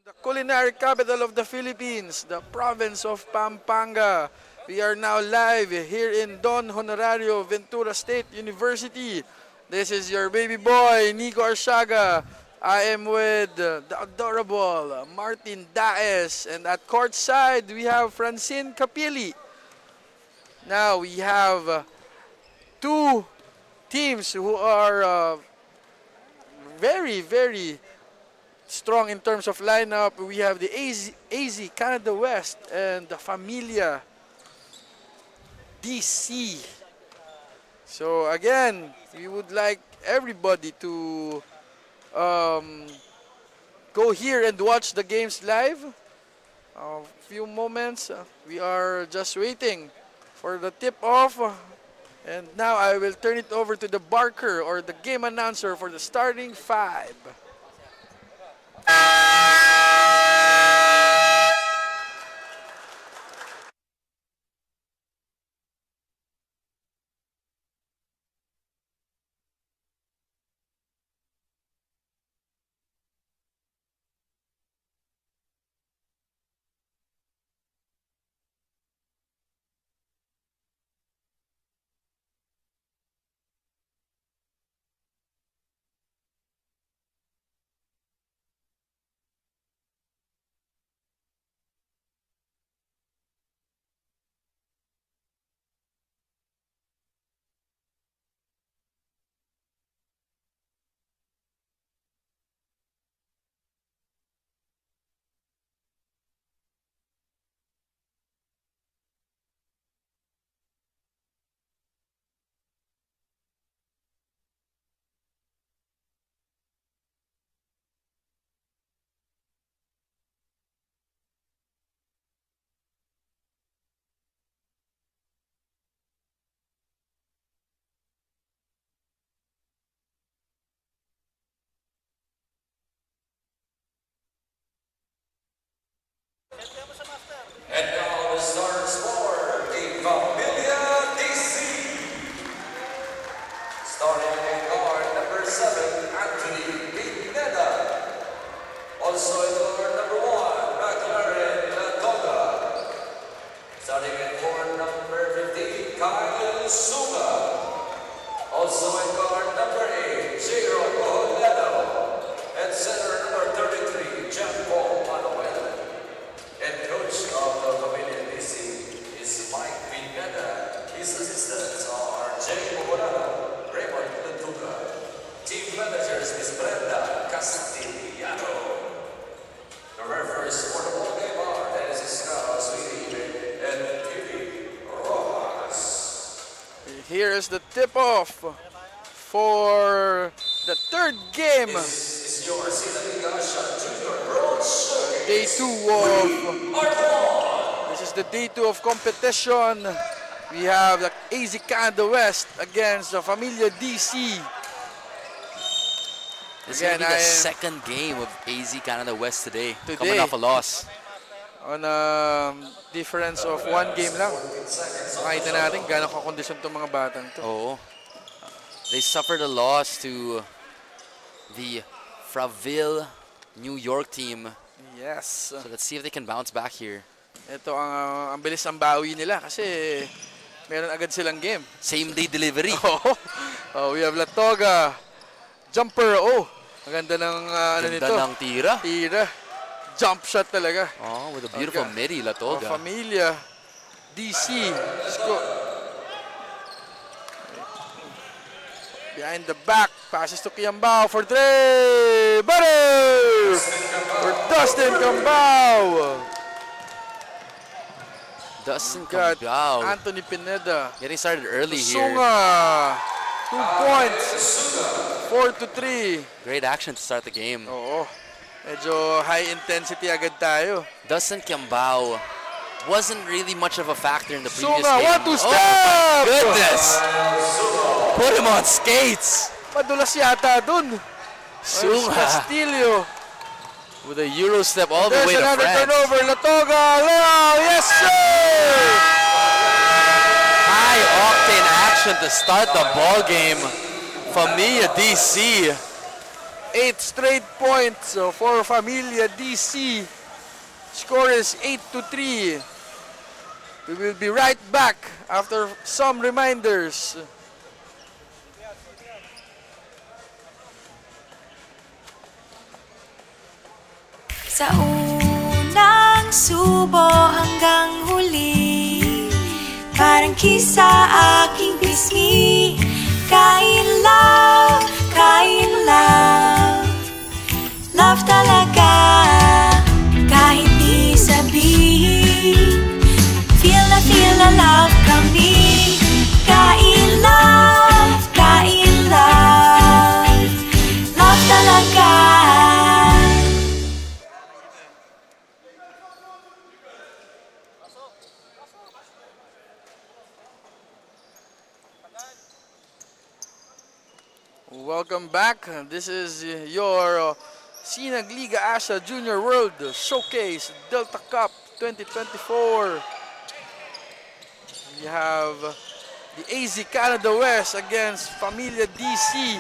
The culinary capital of the Philippines, the province of Pampanga. We are now live here in Don Honorario Ventura State University. This is your baby boy, Nico Arsiaga. I am with the adorable Martin Daes. And at courtside, we have Francine Capili. Now we have two teams who are very strong in terms of lineup. We have the AZ Canada West and the FAMILYA DC. So again, we would like everybody to go here and watch the games live. A few moments, we are just waiting for the tip-off. And now I will turn it over to the barker or the game announcer for the starting five. And now the starters for the FAMILYA DC. Starting in guard number 7, Anthony Pineda. Also in guard number 1, BACOLOR. Starting in guard number 15, Kyle Suga. Also in guard number 8, Jiro Oledo. And center number 33, Jeff Paul Manuel. And coach of the FAMILYA DC is Mike Pineda. His assistants are Jay Morano, Raymond Lutuga. Team managers is Brenda Castellano. The referees for the ball game are Dennis Escala, Sweetie, and Kitty Rojas. Here is the tip-off for the third game. This is your SLAJuniorWorldShowcase. Day 2 of this is the day 2 of competition. We have the AZ Canada West against the FAMILYA DC. This is going to be the second game of AZ Canada West today, coming off a loss. On a difference of 1 game lang. Makita natin gano'ng kakondisyon itong mga batang to. Oo. They suffered a loss to the Freville New York team. Yes. So let's see if they can bounce back here. Ito ang bilis ang bawi nila kasi meron agad silang game. Same day delivery. Oh, we have Latoga. Jumper. Oh, maganda ng ano nito. Ganda ng tira. Jump shot talaga. Oh, with a beautiful midi, Latoga. FAMILYA DC. Behind the back, passes to Kiambao for 3. Butter! For Dustin Cambao. Anthony Pineda. Getting started early here. Sunga. 2 points. 4-3. Great action to start the game. Oo. Medyo high intensity agad tayo. Dustin Cambao wasn't really much of a factor in the previous Sunga, game. 1-2 step! Oh my goodness! Put him on skates! Madulas yata dun. Sunga. Castillo. With a Euro step all the way to France. There's another turnover. Latoga. Yes, sir! High-octane action to start the ball game. FAMILYA DC 8 straight points for Familia DC. Score is 8-3. We will be right back after some reminders. Sa unang subo hanggang huli, parang kisa aking pisngi. Kain love, love talaga. Kahit di sabihin, feel na love kami. Kain love, love talaga. Welcome back. This is your Sinag Liga Asia Junior World Showcase Delta Cup 2024. We have the AZ Canada West against Familia DC.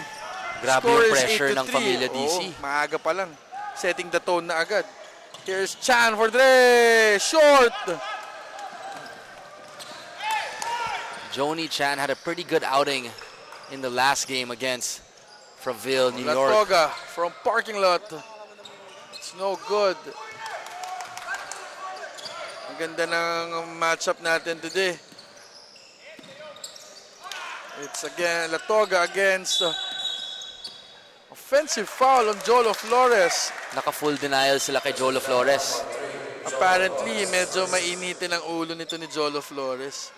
Grabe Score yung is pressure 8-3. ng Familia DC. Oo, maaga pa lang. Setting the tone na agad. Here's Chan for three. Short. Joni Chan had a pretty good outing in the last game against Fraville, New York. Latoga from parking lot. It's no good. Ang ganda ng matchup natin today. It's again Latoga against offensive foul on Jolo Flores. Naka-full denial sila kay Jolo Flores. Apparently, medyo mainitin ang ulo nito ni Jolo Flores.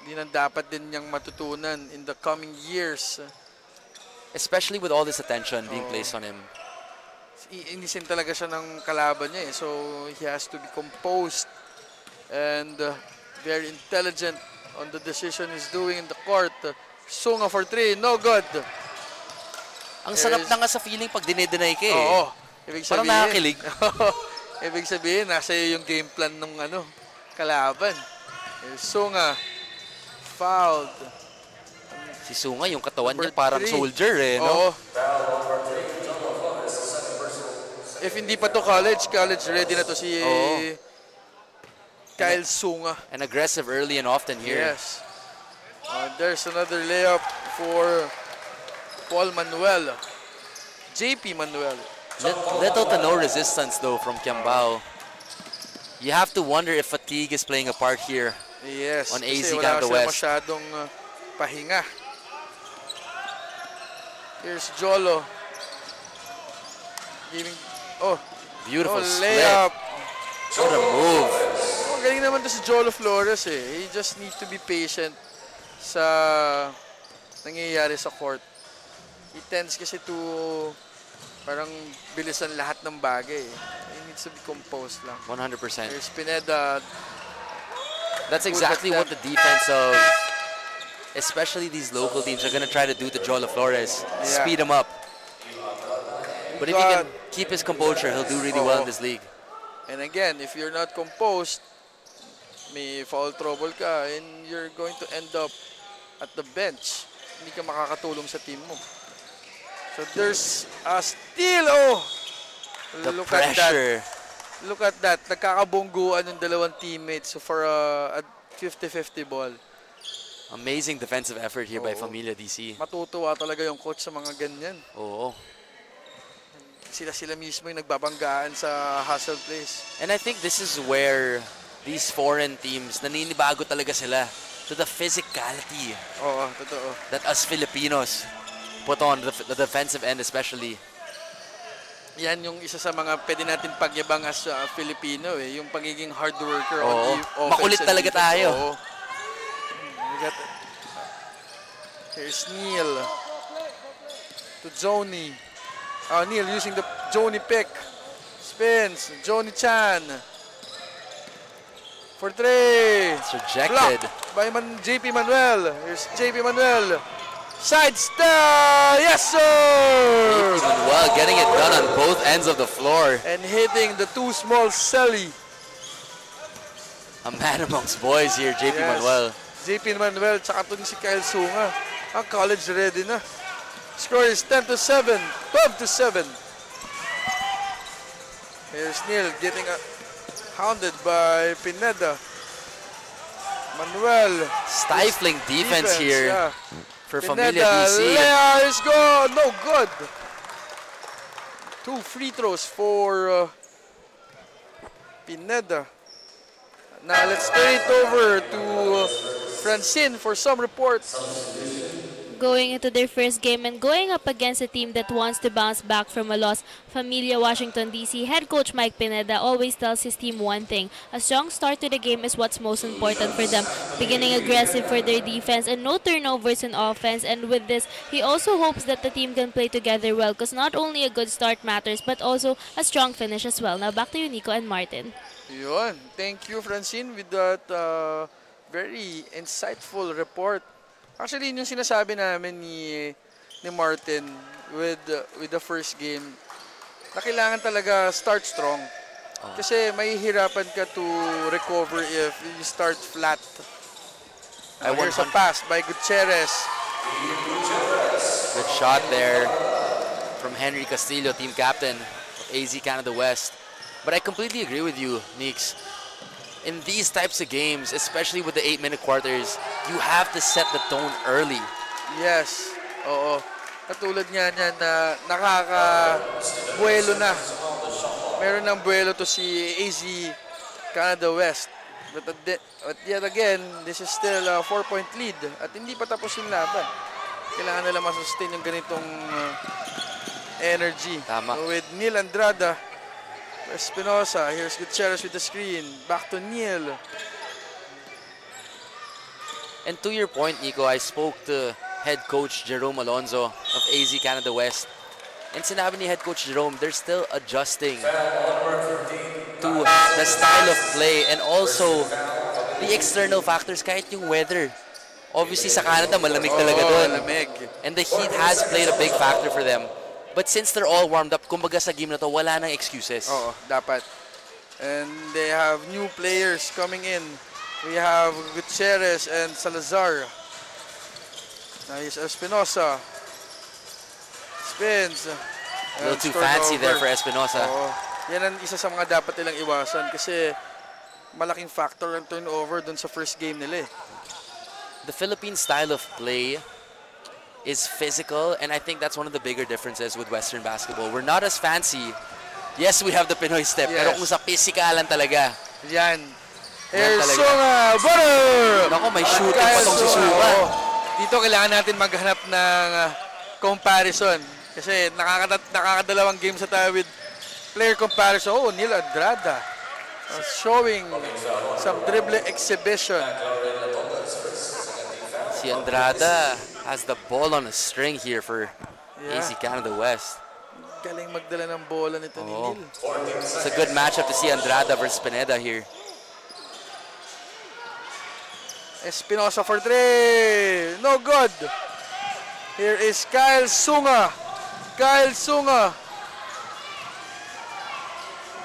Hindi na dapat din niyang matutunan in the coming years. Especially with all this attention being placed on him. Inisin talaga siya ng kalaban niya eh. So, he has to be composed and very intelligent on the decision he's doing in the court. Sunga for three, no good. Ang sarap na nga sa feeling pag dinideny ka eh. Oo. Ibig Parang sabihin, nakakilig. ibig sabihin, nasa iyo yung game plan ng kalaban. Sunga, fouled. Si Sunga, yung katawan Number niya parang 3. soldier eh, no? Oo. If hindi pa to college ready na to si Kyle Sunga. And aggressive early and often here. Yes. There's another layup for Paul Manuel. JP Manuel. Little to no resistance though from Kiambao. You have to wonder if fatigue is playing a part here. Yes. On AZ kasi Canada wala West. masyadong pahinga. Here's Jolo. Giving, Beautiful split. layup. What a move. Galing naman to si Jolo Flores eh. He just needs to be patient sa nangyayari sa court. He tends kasi to parang bilisan lahat ng bagay. He needs to be composed lang. 100%. Here's Pineda. That's exactly what the defense of, especially these local teams, are going to try to do to Jolo Flores. Yeah. Speed him up. But if he can keep his composure, he'll do really well in this league. And again, if you're not composed, may foul trouble ka, and you're going to end up at the bench. Hindi ka makakatulong sa team mo. So there's a steal. The Look pressure. at that. Look at that. Nagkakabungguan yung dalawang teammates for a 50-50 ball. Amazing defensive effort here by Familia DC. Matutuwa talaga yung coach sa mga ganyan. Oo. Sila mismo yung nagbabanggaan sa hustle plays. And I think this is where these foreign teams, naninibago talaga sila to the physicality Oo, totoo. that us Filipinos put on the defensive end especially. Yan yung isa sa mga pwede natin pagyabang as Filipino eh, yung pagiging hard worker on Oo. the offense. Makulit and talaga defense. tayo. Oo. Here's Neil to Joni. Neil using the Joni pick. Spins. Joni Chan. For three. It's rejected. Blocked by JP Manuel. Here's JP Manuel. Side step. Yes, sir. Manuel getting it done on both ends of the floor. And hitting the too small Selly. A man amongst boys here, JP Manuel. JP Manuel, tsaka to si Kyle Sunga. Ang college ready na. Score is 10-7, 12-7. Here's Neil getting hounded by Pineda. Manuel. Stifling defense here yeah. for Pineda, Familia DC. Lea is gone. No good. 2 free throws for Pineda. Now let's turn it over to Francine for some reports. Going into their first game and going up against a team that wants to bounce back from a loss, Familia Washington DC head coach Mike Pineda always tells his team one thing: a strong start to the game is what's most important for them, beginning aggressive for their defense and no turnovers in offense. And with this, he also hopes that the team can play together well, because not only a good start matters but also a strong finish as well. Now back to you, Nico and Martin. Yun. Thank you, Francine, with that very insightful report. Actually, yun yung sinasabi namin ni Martin with the first game, na kailangan talaga start strong. Kasi mahihirapan ka to recover if you start flat. Here's a pass by Gutierrez. Good shot there from Henry Castillo, team captain of AZ Canada West. But I completely agree with you, Neeks. In these types of games, especially with the 8-minute quarters, you have to set the tone early. Yes. Oo. Katulad nga niyan na nakaka-buelo na. Meron ng buelo to si AZ Canada West. But yet again, this is still a 4-point lead. At hindi pa tapos yung laban. Kailangan nila masustain yung ganitong energy. Tama. So with Neil Andrada, Espinosa, here's Gutierrez with the screen. Back to Neil. And to your point, Nico, I spoke to head coach Jerome Alonzo of AZ Canada West. And sinabi ni head coach Jerome, they're still adjusting to the style of play and also the external factors, kahit yung weather. Obviously, sa Canada, malamig talaga doon. And the heat has played a big factor for them. But since they're all warmed up, kumbaga sa game na to, wala nang excuses. Oo, dapat. And they have new players coming in. We have Gutierrez and Salazar. Nice, Espinosa. Spins. A little too fancy there for Espinosa. Oo. Yan ang isa sa mga dapat nilang iwasan kasi malaking factor ang turnover dun sa first game nila eh. The Philippine style of play is physical, and I think that's one of the bigger differences with Western basketball. We're not as fancy. Yes, we have the Pinoy step, pero kung sa physikalan talaga. Yan. Here's Sunga, butter! Nako, may shooting pa itong susuba. Dito kailangan natin maghanap ng comparison. Kasi nakakadalawang game sa tayo with player comparison. Oh, Neil Andrada. Showing some dribble exhibition. Si Andrada has the ball on a string here for AZ Canada West. Galing magdala ng bola nito ni Neil. It's a good matchup to see Andrada versus Pineda here. Espinosa for 3. No good. Here is Kyle Sunga. Kyle Sunga.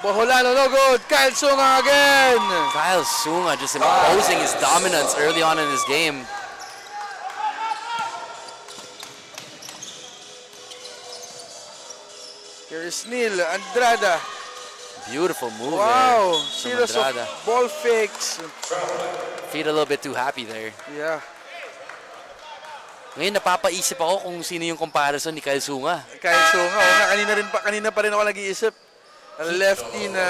Boholano, no good. Kyle Sunga again. Kyle Sunga just imposing his dominance early on in his game. Here is Neil Andrada. Beautiful move there. Wow, series of ball fakes. Feet a little bit too happy there. Yeah. Ngayon napapaisip ako kung sino yung comparison ni Kyle Sunga. Kyle Sunga, kanina pa rin ako nag-iisip. Lefty na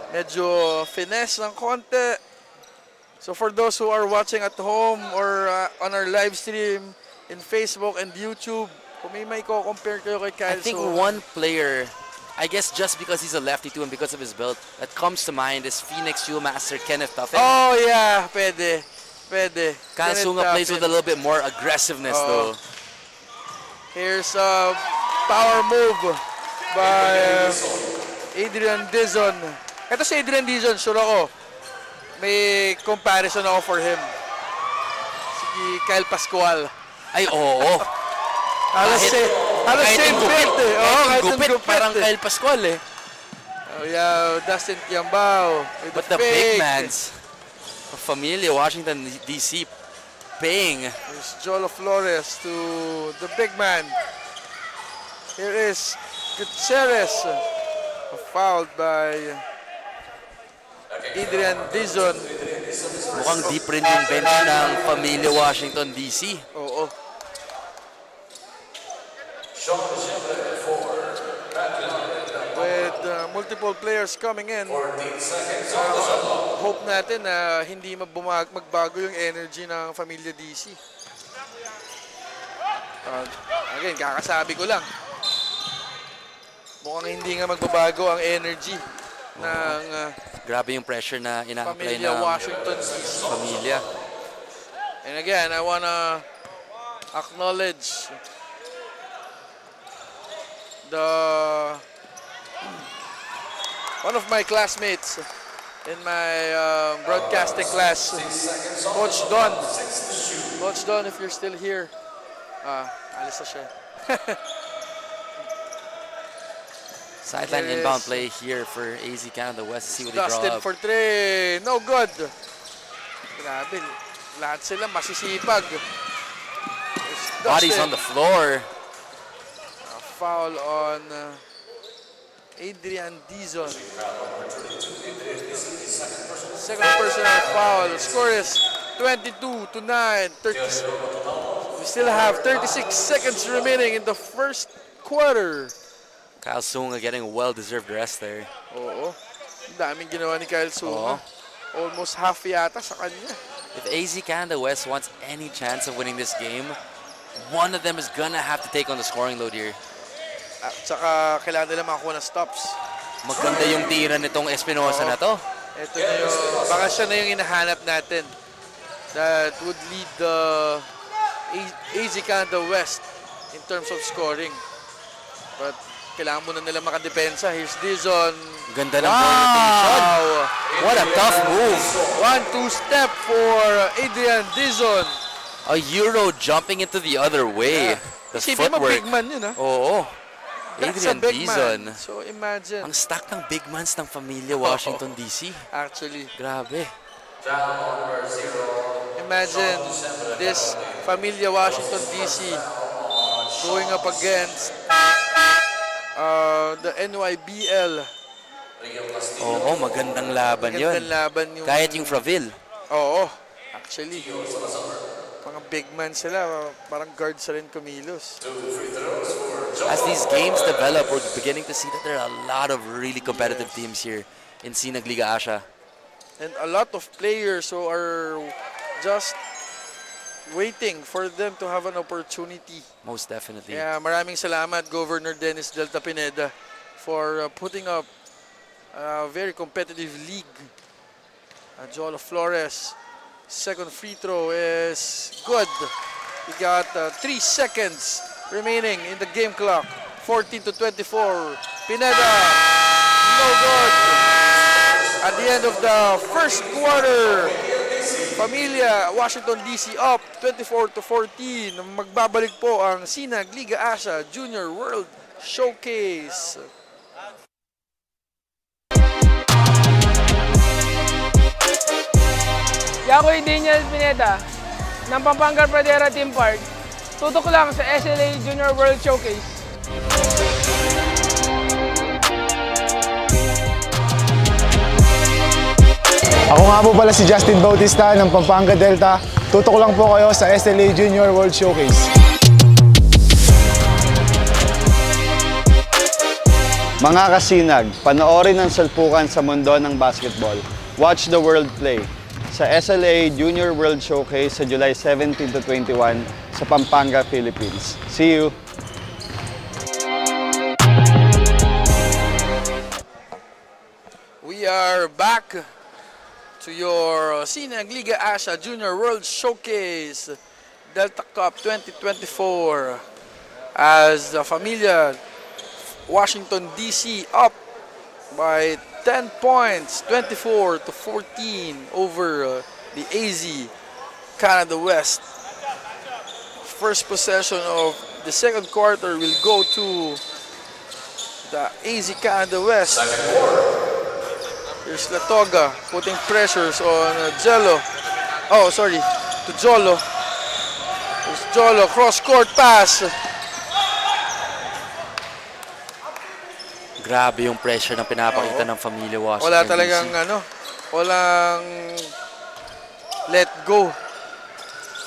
medyo finesse ng konti. So for those who are watching at home or on our live stream in Facebook and YouTube, kung may compare kayo kay Kyle I think Sunga. one player, I guess just because he's a lefty too and because of his build, that comes to mind is Phoenix Fuel Master Kenneth Tuffin. Oh yeah, pwede. Kyle Sunga plays with a little bit more aggressiveness though. Here's a power move by Adrian Dizon. Ito si Adrian Dizon, sure ako. May comparison ako for him. Si Kyle Pascual. Ay, oo. Halos same fit eh. Kahit gupit, parang Kyle Pascual eh. Oh yeah, Dustin Tiambao. But the big mans of Familia Washington DC paying. Here's Jolo Flores to the big man. Here is Gutierrez, fouled by Adrian Dizon. Mukhang deep rin yung bench ng Familia Washington, D.C. Oo. With multiple players coming in, hope natin na hindi magbago yung energy ng Familia DC. Again, kakasabi ko lang. Mukhang hindi nga magbabago ang energy ng grabe yung pressure na ina-apply Familia ng Washington DC. Familia. And again, I wanna acknowledge one of my classmates in my broadcasting class, Coach Don. Coach Don, if you're still here, alis na siya. Sideline inbound play here for AZ Canada West. See what they draw Dustin up. for three, no good. Grabe, lahat sila masisipag. Bodies on the floor. A foul on Adrian Dizon. Second personal foul. The score is 22-9. We still have 36 seconds remaining in the first quarter. Kyle Sunga getting a well-deserved rest there. Oo. Daming ginawa ni Kyle Sunga. Almost half yata sa kanya. If AZ Canada West wants any chance of winning this game, one of them is gonna have to take on the scoring load here. At saka kailangan nila makakuha ng stops. Maganda yung tira nitong Espinosa na to. Ito na yung, baka siya na yung hinahanap natin that would lead the AZ Canada West in terms of scoring. But kailangan muna nila makadepensa. Here's Dizon. Ganda ng rotation. What a tough move. 1-2 step for Adrian Dizon. A Euro jumping into the other way. The Isipin mo, footwork. big man yun, ha? Oo. That's a Adrian big Dizon. man. So imagine. Ang stack ng big mans ng Familia Washington, D.C. Actually. Grabe. Imagine this Familia Washington DC going up against the NYBL. Oo, magandang laban yun. Magandang laban yung... Kahit yung Fraville. Oo, actually. Mga big man sila, parang guards rin kumilos. As these games develop, we're beginning to see that there are a lot of really competitive teams here in Sinag Liga Asia. And a lot of players who are just waiting for them to have an opportunity. Most definitely. Yeah, maraming salamat, Governor Dennis Delta Pineda, for putting up a very competitive league. Jolo Flores, second free throw is good. He got 3 seconds remaining in the game clock. 14-24. Pineda, no good. At the end of the first quarter, Familia Washington DC up 24-14. Magbabalik po ang Sinag Liga Asia Junior World Showcase. Yakoy Daniel Pineda ng Pampanga Pradera Team Park. Tutok lang sa SLA Junior World Showcase. Ako nga po pala si Justin Bautista ng Pampanga Delta. Tutok lang po kayo sa SLA Junior World Showcase. Mga kasinag, panoorin ang salpukan sa mundo ng basketball. Watch the world play sa SLA Junior World Showcase sa July 17 to 21 sa Pampanga, Philippines. See you! We are back to your Sinag Liga Asia Junior World Showcase Delta Cup 2024 as the Familia Washington DC up by 10 points, 24-14 over the AZ Canada West. First possession of the second quarter will go to the AZ Canada West. Here's Latoga putting pressures on Jello. Oh, sorry, to Jolo. Jolo, cross-court pass. Grabe yung pressure na pinapakita ng Familia Washington Wala talagang DC. walang let go.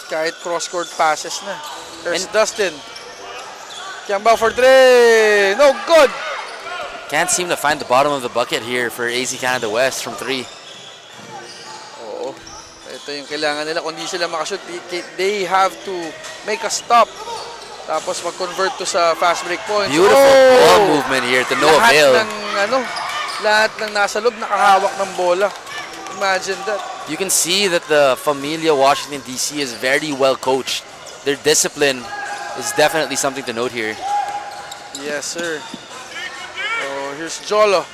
Kahit cross-court passes na. There's Dustin. Kiambao for 3. No good. Can't seem to find the bottom of the bucket here for AZ Canada West from 3. Oo. Ito yung kailangan nila. Kung di sila makashoot, they have to make a stop. Tapos mag-convert to sa fast break points. Beautiful ball movement here to no avail. Lahat ng nasa loob nakahawak ng bola. Imagine that. You can see that the Familia Washington DC is very well coached. Their discipline is definitely something to note here. Yes, sir. Here's Jolo.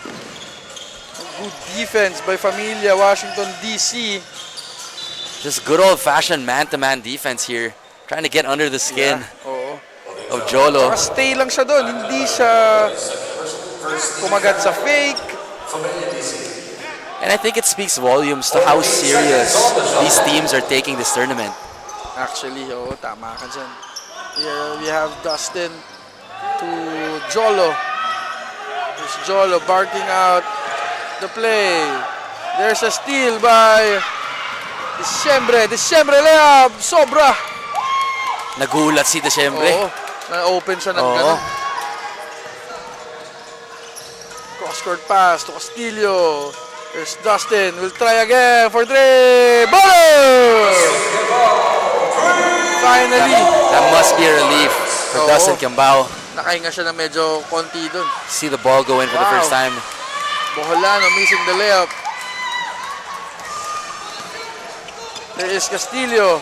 Good defense by Familia Washington DC. Just good old-fashioned man-to-man defense here. Trying to get under the skin of Jolo. Saka stay lang siya doon. Hindi siya kumagat sa fake. And I think it speaks volumes to how serious these teams are taking this tournament. Actually, tama ka dyan. Here we have Dustin to Jolo. There's Jolo barking out the play. There's a steal by Diciembre layup. Sobra. Nagulat si Diciembre. Oo. Na-open siya ng gano'n. Cross-court pass to Castillo. There's Dustin. Will try again for 3. Ball! Finally. That must be a relief for Dustin Kiambao. Nakahinga siya na medyo konti dun. See the ball go in for the first time. Boholano missing the layup. There is Castillo.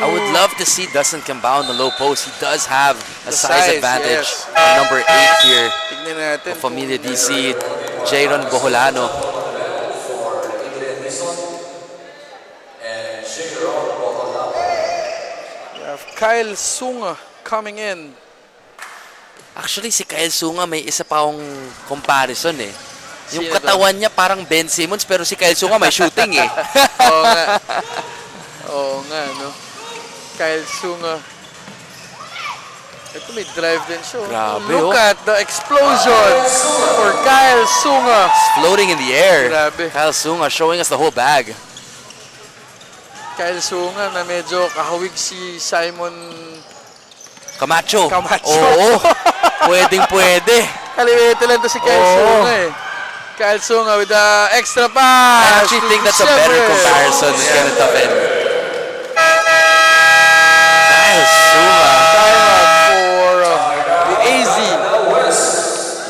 I would love to see Dustin Kiambao in the low post. He does have a size advantage. Yes. Number 8 here. Tignan natin. Familia DC, Jayron Boholano. We have Kyle Sunga coming in. Actually, si Kyle Sunga may isa pa akong comparison eh. Yung katawan niya parang Ben Simmons pero si Kyle Sunga may shooting eh. Oo nga. Oo nga, no? Kyle Sunga. Ito may drive din siya. Grabe, Look at the explosion for Kyle Sunga. It's floating in the air. Grabe. Kyle Sunga showing us the whole bag. Kyle Sunga na medyo kahawig si Simon Camacho. Camacho. Oo. Pwedeng-pwede. Kaliwete lang to si Kyle Sunga eh. Kyle Sunga with the extra pass. I actually think that's a better comparison. It's gonna tough end. Kyle Sunga. Timeout for the AZ.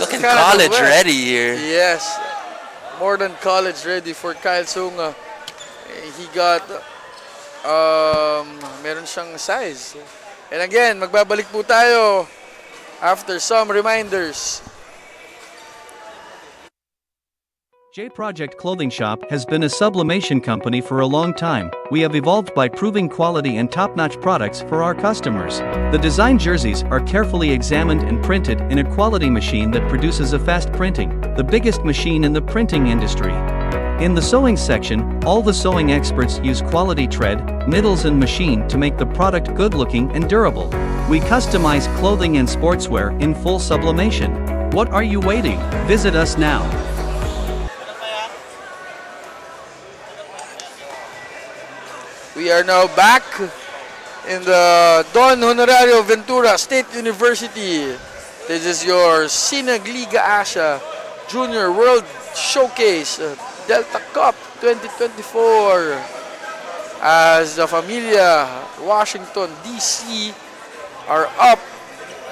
Looking college ready here. Yes. More than college ready for Kyle Sunga. He got meron siyang size. And again, magbabalik po tayo after some reminders. J Project Clothing Shop has been a sublimation company for a long time. We have evolved by proving quality and top-notch products for our customers. The design jerseys are carefully examined and printed in a quality machine that produces a fast printing, the biggest machine in the printing industry. In the sewing section, all the sewing experts use quality thread, needles and machine to make the product good-looking and durable. We customize clothing and sportswear in full sublimation. What are you waiting? Visit us now. We are now back in the Don Honorario Ventura State University. This is your Sinagliga Asia Junior World Showcase Delta Cup 2024 as the Familia Washington DC are up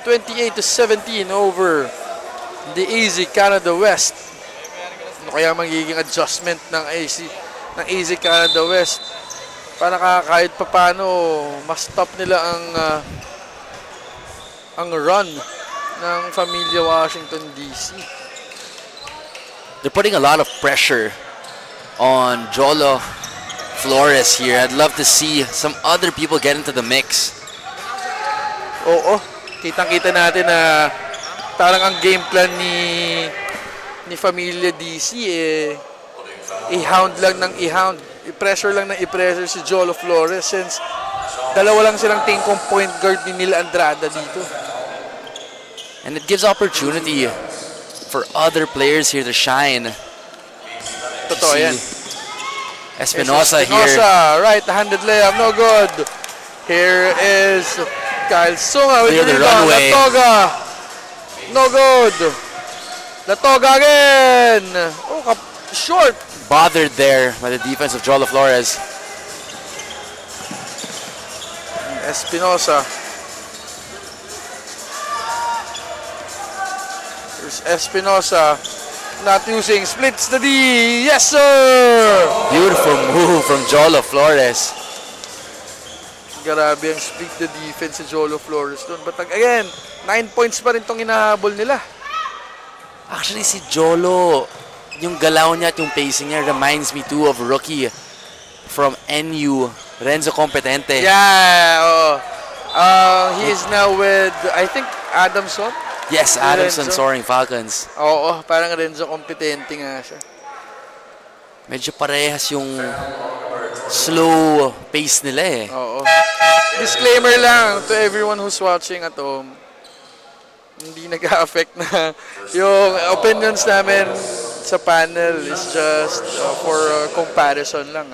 28-17 over the AZ Canada West. Ano kaya magiging adjustment ng AZ Canada West para kahit papano mas stop nila ang run ng Familia Washington DC. They're putting a lot of pressure on Jolo Flores here. I'd love to see some other people get into the mix. Oo, kitang-kita natin na parang ang game plan ni Familia DC eh i-hound lang ng i-hound. i-pressure lang na i-pressure si Jolo Flores since dalawa lang silang tingkong point guard ni Neil Andrada dito. And it gives opportunity for other players here to shine. Totoo yan. Espinosa here. Espinosa, right-handed layup, no good. Here is Kyle Sunga with the runway. Latoga, no good. Latoga again. Oh, short. Bothered there by the defense of Jolo Flores. Espinosa. Here's Espinosa. Not using, splits the D. Yes, sir! Beautiful move from Jolo Flores. Grabe ang split the defense si Jolo Flores doon. But again, 9 points pa rin itong hinahabol nila. Actually, si Jolo, yung galaw niya at yung pacing niya reminds me too of rookie from NU, Renzo Competente. Yeah, he is now with, I think, Adamson. Yes, Adamson Soaring Falcons. Oo, parang Renzo Competente nga siya. Medyo parehas yung slow pace nila eh. Oo. Disclaimer lang to everyone who's watching at home. Hindi nag-affect na yung opinions namin sa panel is just for comparison lang.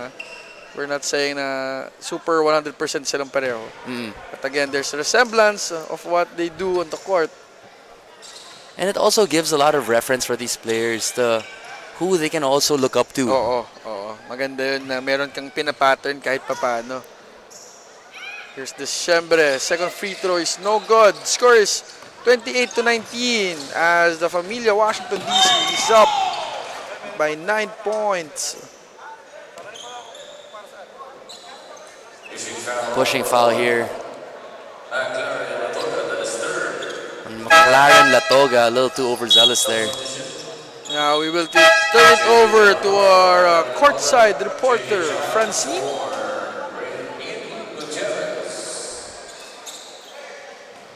We're not saying na super 100% silang pareho. But again, there's a resemblance of what they do on the court. And it also gives a lot of reference for these players to who they can also look up to. Oo. Maganda yun na meron kang pinapattern kahit papano. Here's the Siembre. Second free throw is no good. Score is 28-19 as the Familia Washington DC is up by 9 points. Pushing foul here. McLaren Latoga, a little too overzealous there. Now we will turn it over to our courtside reporter, Francine.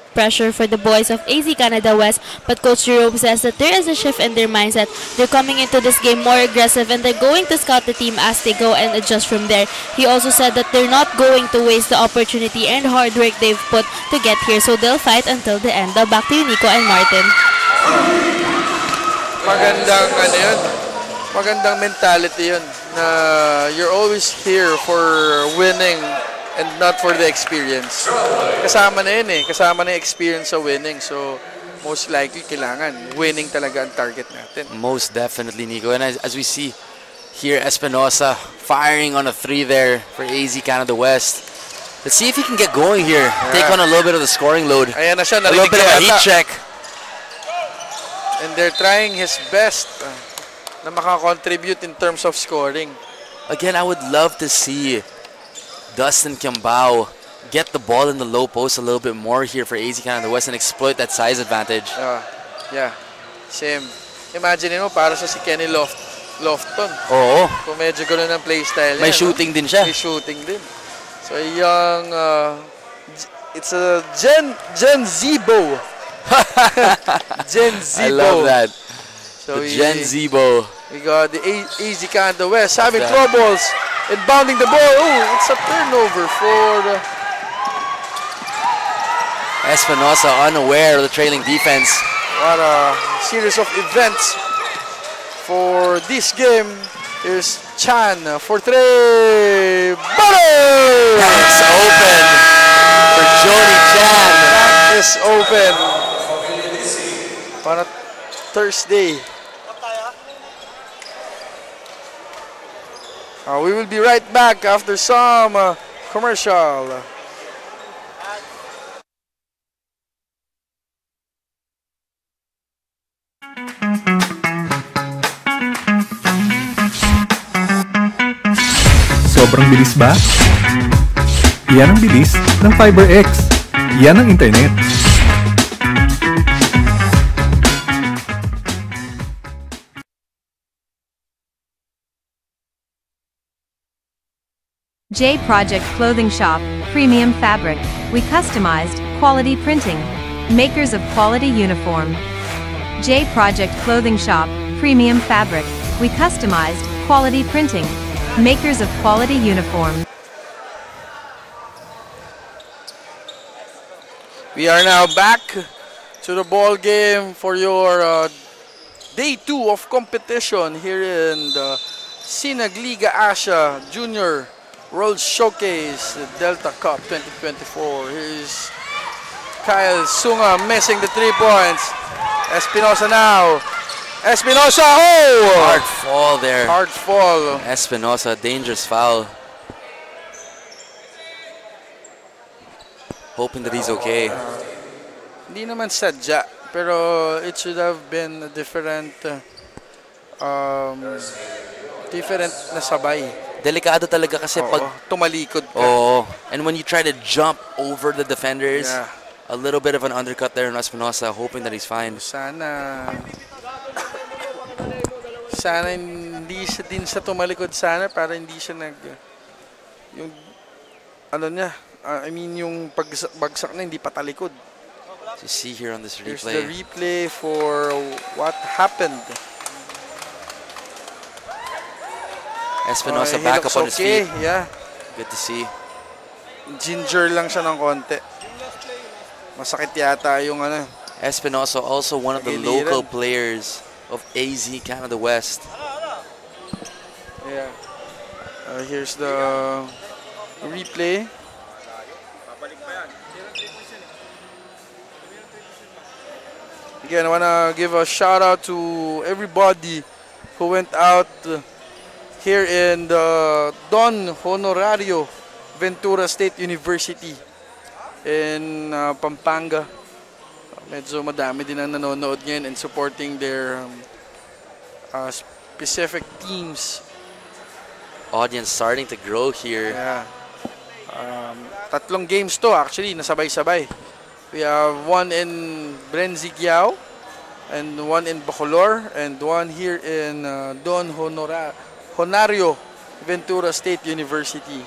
Pressure for the boys of AZ Canada West, but Coach Jerome says that there is a shift in their mindset. They're coming into this game more aggressive and they're going to scout the team as they go and adjust from there. He also said that they're not going to waste the opportunity and hard work they've put to get here, so they'll fight until the end. Back to you, Nico and Martin. Magandang mentality yun na you're always here for winning and not for the experience. Kasama na yun kasama na yung experience sa winning. So, most likely, kailangan winning talaga ang target natin. Most definitely, Nico. And as we see here, Espinosa firing on a 3 there for AZ Canada West. Let's see if he can get going here. Yeah. Take on a little bit of the scoring load. Ayan na siya, a little bit of a heat check. And they're trying his best na makakontribute in terms of scoring. Again, I would love to see Dustin Kiambao get the ball in the low post a little bit more here for AZ Canada West and exploit that size advantage. Yeah, same. Imagine mo, para sa si Kenny Lofton. Oo. Kung medyo gano'n ang playstyle niya. May shooting din siya. May shooting din. So, young, it's a Gen Zebo. Gen Zebo. I love that. So Gen Zebo. We got the AZ Canada West having troubles inbounding the ball. Oh, it's a turnover for Espinosa, unaware of the trailing defense. What a series of events for this game. Here's Chan for 3. Butter! It's open for Jody Chan. That is open on a Thursday. We will be right back after some commercial. Sobrang bilis ba? Yan ang bilis ng FiberX. Yan ang internet. J Project Clothing Shop, Premium Fabric. We customized, quality printing. Makers of quality uniform. J Project Clothing Shop, Premium Fabric. We customized, quality printing. makers of quality uniforms. We are now back to the ball game for your day 2 of competition here in the Sinag Liga Asia Junior World Showcase Delta Cup 2024. Here's Kyle Sunga missing the 3 points. Espinosa now. Espinosa, oh! Hard fall there. Hard fall. Espinosa, dangerous foul. Hoping that he's okay. Hindi naman sadya, pero it should have been a different na sabay. Delikado talaga kasi pag tumalikod ka. Oo. And when you try to jump over the defenders, yeah. A little bit of an undercut there on Espinosa, hoping that he's fine. Sana hindi siya din sa tumalikod sana para hindi siya yung ano niya, I mean yung bagsak na hindi patalikod. You see here on this replay. Here's the replay for what happened. Espinosa back up on his feet. Yeah. Good to see. Ginger lang siya ng konti. Masakit yata yung ano. Espinosa also one of the local players of AZ Canada West. Yeah. Here's the replay. Again, I want to give a shout out to everybody who went out here in the Don Honorario Ventura State University in Pampanga. Medyo madami din ang nanonood ngayon and supporting their specific teams. Audience starting to grow here. Yeah. Tatlong games to actually, nasabay-sabay. We have one in Brenzigiao and one in Bacolor and one here in Don Honorario Ventura State University.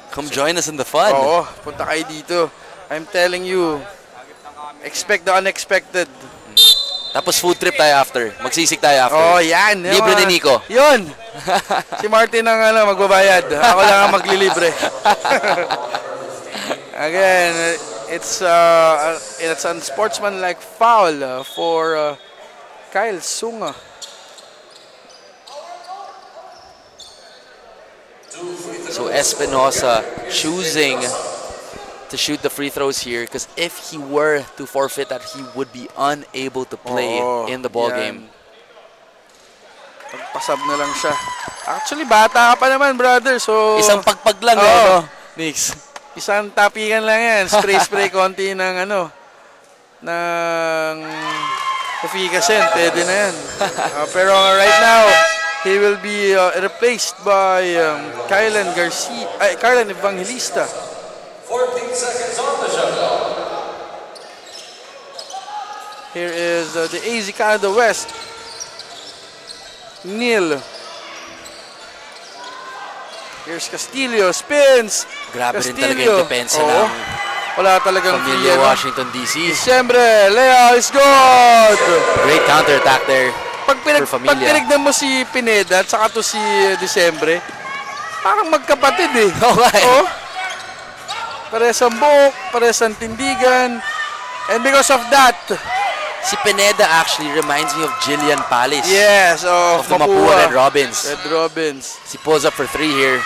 Come join us in the fun. Oo, punta kayo dito. I'm telling you, expect the unexpected. Tapos food trip tayo after. Magsisik tayo after. Oh, yan. Libre ni Nico. Yun. Si Martin ang magbabayad. Ako lang ang maglilibre. Again, it's a unsportsmanlike foul for Kyle Sunga. So Espinosa choosing to shoot the free throws here because if he were to forfeit that, he would be unable to play in the ball game. Pagpasab na lang siya. Actually, bata ka pa naman, brother. So isang pagpag lang Nix. Isang tapikan lang yan. Spray konti ng ng efficacy. Pwede na yan. Pero right now, he will be replaced by Kylan Evangelista. 14 seconds on the shot clock. Here is the AZ Canada West. Neil. Here's Castillo, spins. Grabe Castillo. rin talaga yung depensa ng wala talagang Familia Washington DC. Siyempre, Leo is good. Great counterattack there. Pag tinignan mo si Pineda at saka to si Disembre, parang magkapatid eh. Okay. Oh. Pares ang buhok, pares ang tindigan. And because of that, si Pineda actually reminds me of Jillian Palis. Yes, of the Mapua Red Robins. Red Robins. He pulls up for 3 here.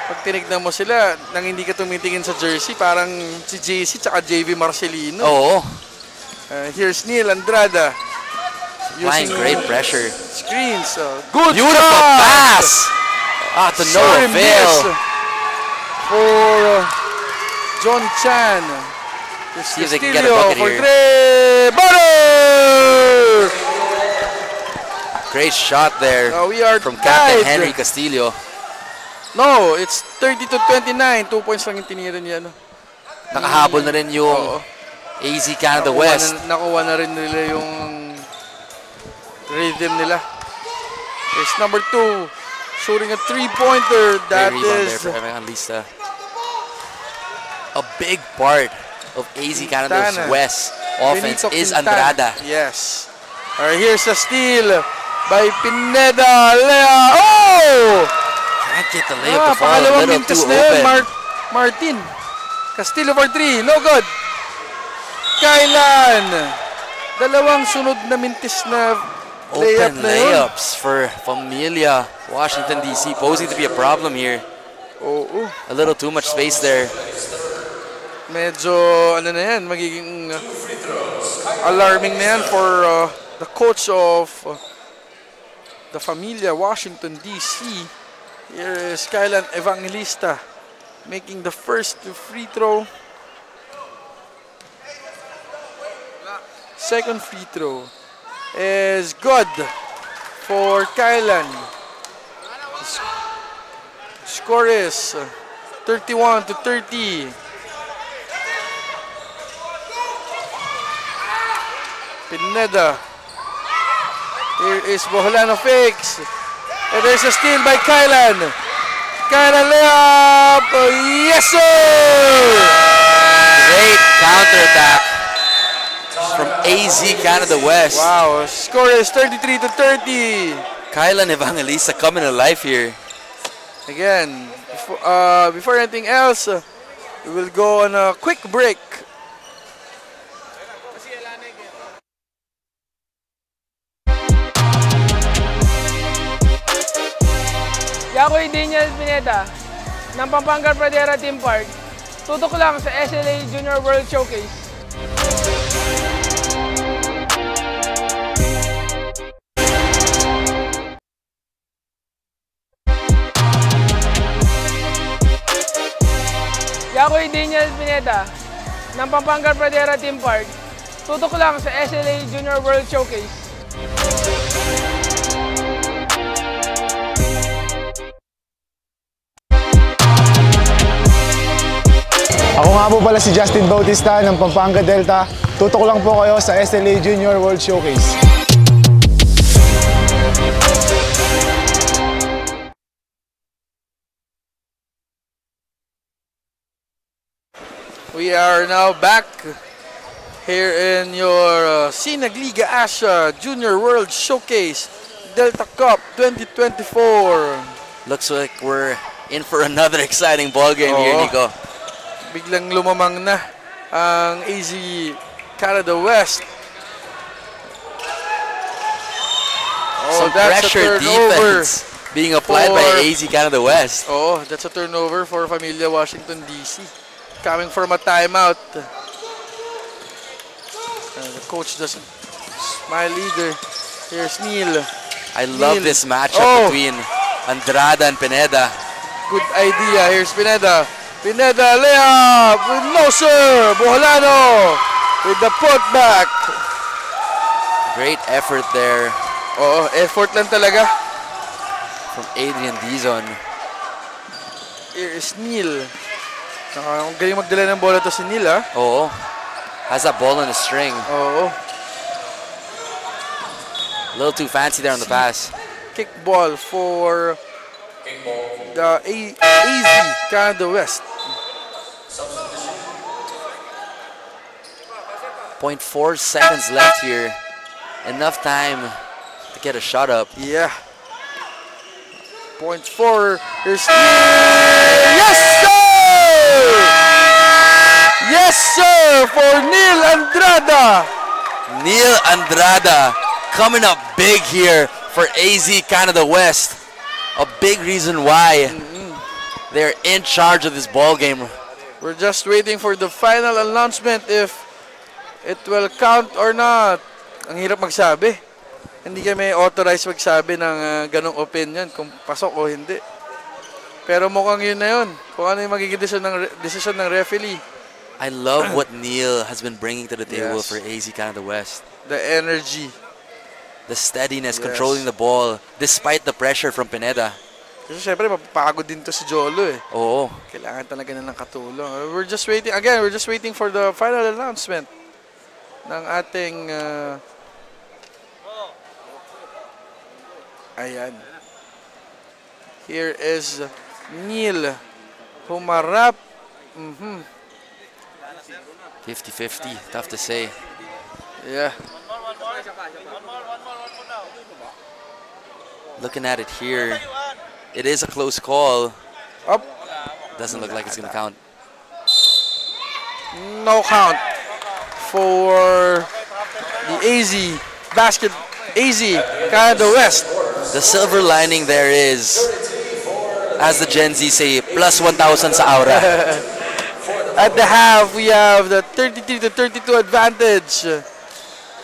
Pag tinignan mo sila, nang hindi ka tumitingin sa jersey, parang si JC tsaka JV Marcelino. Oo. Here's Neil Andrada. Applying great pressure. Screens. Good beautiful pass! To no avail. For John Chan. See if they can get a bucket here. Butter! Great shot there we are from Captain Henry Castillo. No, it's 30-29. 2 points lang yung tinira niya. Nakahabol na rin yung AZ Canada West. Nakuha na rin nila yung rhythm nila. There's number 2 shooting a 3-pointer. That is there for Evangelista. A big part of AZ Canada's West offense is Andrada. Yes. Alright, here's a steal by Pineda. Lea. Oh! Can't get the layup to fall. A Pangalawang little mintis too na yun, open. Martin. Castillo for 3. No good. Kailan. Dalawang sunod na mintis na layup Open na yun. layups for Familia. Washington, D.C. posing to be a problem here. Oo. A little too much space there. Medyo, ano na yan, magiging alarming na yan for the coach of the Familia, Washington, D.C. Here is Kylan Evangelista making the first free throw. Second free throw is good for Kylan. Score is 31-30. Pineda. Here is Boholano fakes. And there's a steal by Kylan. Kylan layup. Yes, sir! Great counterattack from AZ Canada West. Wow, score is 33-30. Kylan Evangelista coming to life here. Again, before anything else, we will go on a quick break. Yakoy Daniel Pineda ng Pampanga Pradera Team Park. Tutok lang sa SLA Junior World Showcase. Yakoy Daniel Pineda ng Pampanga Pradera Team Park. Tutok lang sa SLA Junior World Showcase. Ako nga po pala si Justin Bautista ng Pampanga Delta. Tutok lang po kayo sa SLA Junior World Showcase. We are now back here in your Sinagliga Asia Junior World Showcase Delta Cup 2024. Looks like we're in for another exciting ball game here, Nico. Biglang lumamang na ang AZ Canada West. Some pressure defense being applied by AZ Canada West. Oh, that's a turnover for Familia Washington, D.C. Coming from a timeout. The coach doesn't smile either. Here's Neil. I love this matchup between Andrada and Pineda. Good idea. Here's Pineda. Pineda layup with no sir. Boholano with the putback. Great effort there. Oo, effort lang talaga. From Adrian Dizon. Here is Neil. Ang galing magdala ng bola to si Neil, ha? Oo. Has that ball on a string. Oo. A little too fancy there on the pass. Kick ball for the AZ Canada West. 0.4 seconds left here. Enough time to get a shot up. Yeah. 0.4. Here's Neil. Yes, sir! Yes, sir, for Neil Andrada. Neil Andrada coming up big here for AZ Canada West. A big reason why they're in charge of this ball game. We're just waiting for the final announcement if it will count or not. Ang hirap magsabi. Hindi kami authorized magsabi ng ganong opinion kung pasok o hindi. Pero mukhang yun na yun. Kung ano yung magiging decision ng referee. I love what Neil has been bringing to the table for AZ Canada West. The energy. The steadiness, controlling the ball, despite the pressure from Pineda. Kasi syempre, mapapagod din to si Jolo eh. Oo. Kailangan talaga na ng katulong. We're just waiting, again, we're just waiting for the final announcement ng ating... ayan. Here is Neil humarap. 50-50, tough to say. Yeah. Looking at it here, it is a close call. Up. Doesn't look like it's gonna count. No count for the AZ Canada West. The silver lining there is, as the Gen Z say, plus 1,000 sa aura. At the half, we have the 33-32 advantage.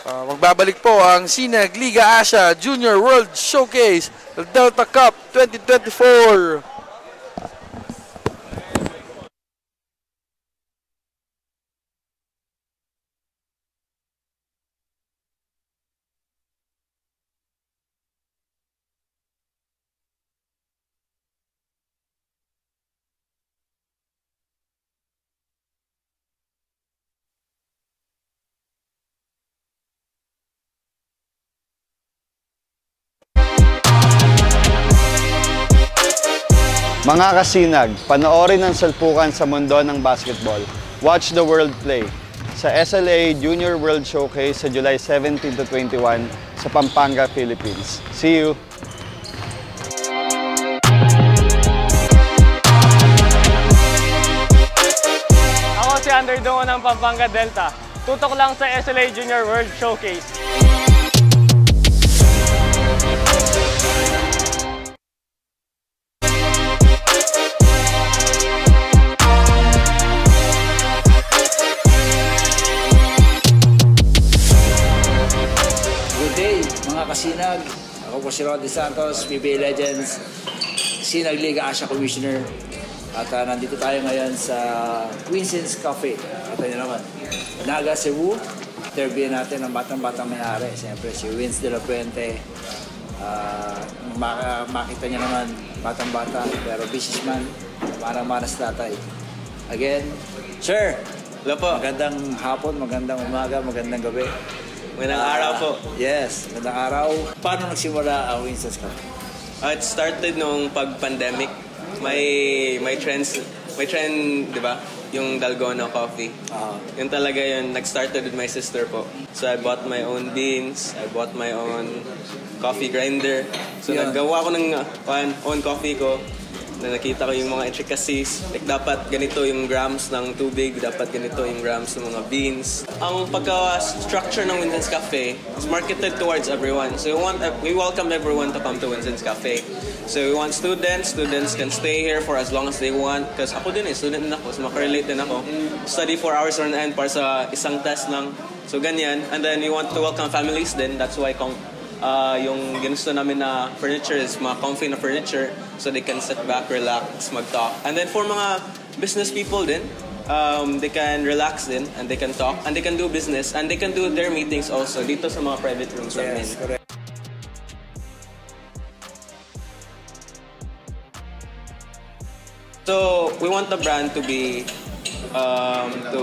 Magbabalik po ang Sinag Liga Asia Junior World Showcase, the Delta Cup 2024. Mga kasinag, panoorin ang salpukan sa mundo ng basketball. Watch the world play sa SLA Junior World Showcase sa July 17 to 21 sa Pampanga, Philippines. See you! Ako si Underdog ng Pampanga Delta. Tutok lang sa SLA Junior World Showcase. Sinag, ako po si Ron De Santos, PBA Legends, Sinag Liga Asia Commissioner. At nandito tayo ngayon sa Winston's Cafe. At nyo naman, Naga, Cebu. Interview natin ang batang-batang may-ari. Siyempre si Wins de la Puente. Makita nyo naman, batang-bata, pero businessman, marang-manas tatay. Again, sir, hello po. Magandang hapon, magandang umaga, magandang gabi. Magandang araw po. Yes, magandang araw. Paano nagsimula ang Winston's Cafe? It started nung pag-pandemic. May trend, 'di ba? Yung Dalgona coffee. Yun talaga yun. Nag-started with my sister po. So I bought my own beans. I bought my own coffee grinder. So naggawa ko ng own coffee ko. Na nakita ko yung mga intricacies. Like, dapat ganito yung grams ng tubig, dapat ganito yung grams ng mga beans. Ang pagka-structure ng Winston's Cafe is marketed towards everyone. So we welcome everyone to come to Winston's Cafe. So we want students can stay here for as long as they want. Because ako din student din ako, so makarelate din ako. Study 4 hours on end para sa isang test lang. So ganyan. And then we want to welcome families din. That's why yung ginusto namin na furniture is mga comfy na furniture so they can sit back, relax, mag-talk. And then for mga business people din, they can relax din and they can talk and they can do business and they can do their meetings also dito sa mga private rooms namin. Yes, correct. So we want the brand to be to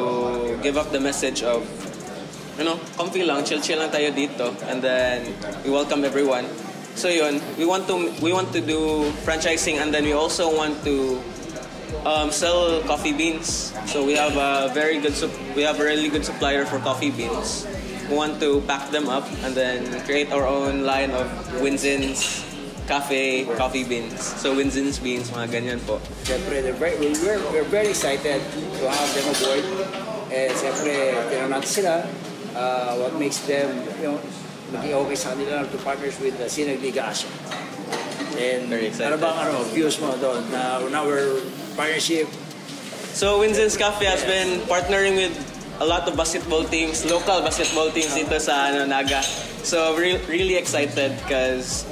give up the message of comfy lang, chill lang tayo dito, and then we welcome everyone. So yun, we want to do franchising, and then we also want to sell coffee beans. So we have a really good supplier for coffee beans. We want to pack them up and then create our own line of Winston's Cafe coffee beans. So Winston's beans, mga ganyan po. Siyempre, we're very excited to have them aboard. Siyempre, tinanong natin sila. What makes them, maging okay sa kanila to partners with the Sinag Liga Asia. And very excited. Ano bang views mo doon na our partnership? So Winston's Cafe has been partnering with a lot of basketball teams, local basketball teams dito sa Naga. So we're really excited because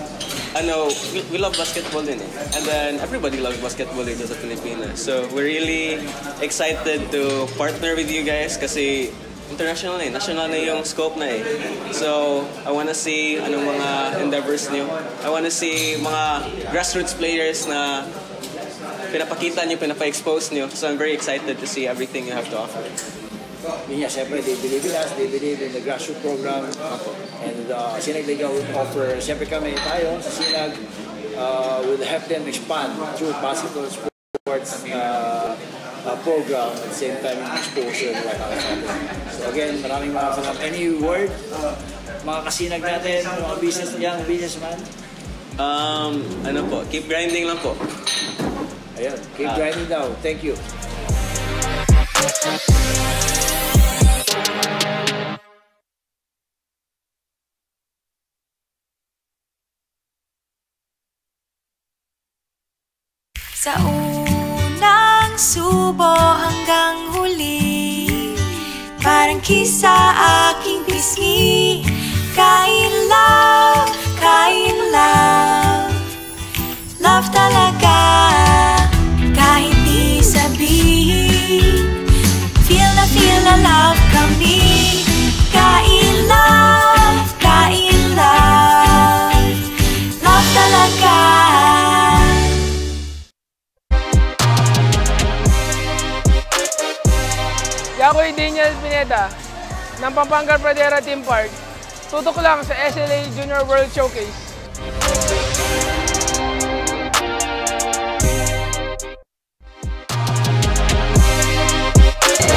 we love basketball din eh. And then everybody loves basketball dito sa Pilipinas. So we're really excited to partner with you guys kasi international na eh. National na yung scope na eh. So, I wanna see anong mga endeavors niyo. I wanna see mga grassroots players na pinapakita niyo, pinapa-expose niyo. So, I'm very excited to see everything you have to offer. Yun nga, siyempre, they believe in us, they believe in the grassroots program. And Sinag Liga will offer, siyempre kami tayo sa Sinag, will help them expand through basketball sports program at the same time exposure like our family. So again, maraming salamat. Any word mga kasinag natin, mga young businessman. Ano po, keep grinding lang po. Ayun, keep grinding daw. Thank you. Sa unang subo hanggang huli, parang kisa aking pisngi. Kain love, love talaga, kahit di sabihin. Feel na love kami. Kain love, love talaga. Ako'y Daniel Pineda ng Pampanga Pradera Team Park. Tutok lang sa SLA Junior World Showcase.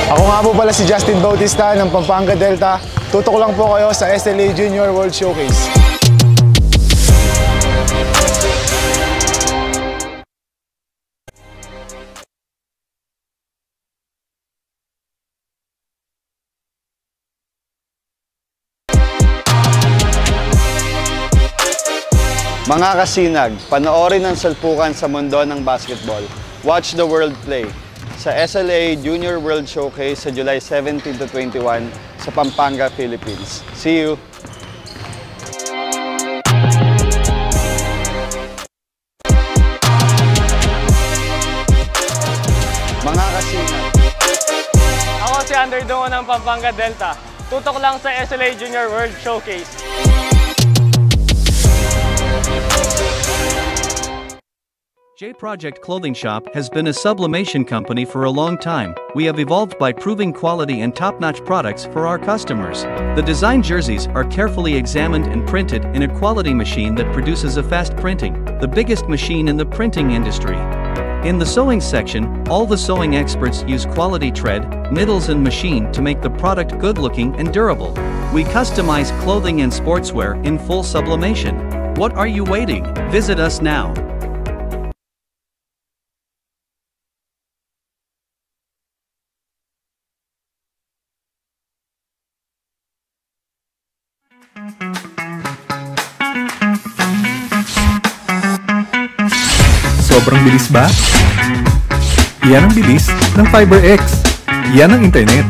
Ako nga po pala si Justin Bautista ng Pampanga Delta. Tutok lang po kayo sa SLA Junior World Showcase. Mga kasinag, panoorin ang salpukan sa mundo ng basketball. Watch the world play sa SLA Junior World Showcase sa July 17 to 21 sa Pampanga, Philippines. See you! Mga kasinag, Ako si Underdongo ng Pampanga Delta. Tutok lang sa SLA Junior World Showcase. J Project Clothing Shop has been a sublimation company for a long time. We have evolved by proving quality and top-notch products for our customers. The design jerseys are carefully examined and printed in a quality machine that produces a fast printing, the biggest machine in the printing industry. In the sewing section, all the sewing experts use quality thread, needles and machine to make the product good-looking and durable. We customize clothing and sportswear in full sublimation. What are you waiting? Visit us now. Sobrang bilis ba? Yan ang bilis ng FiberX. Yan ang internet.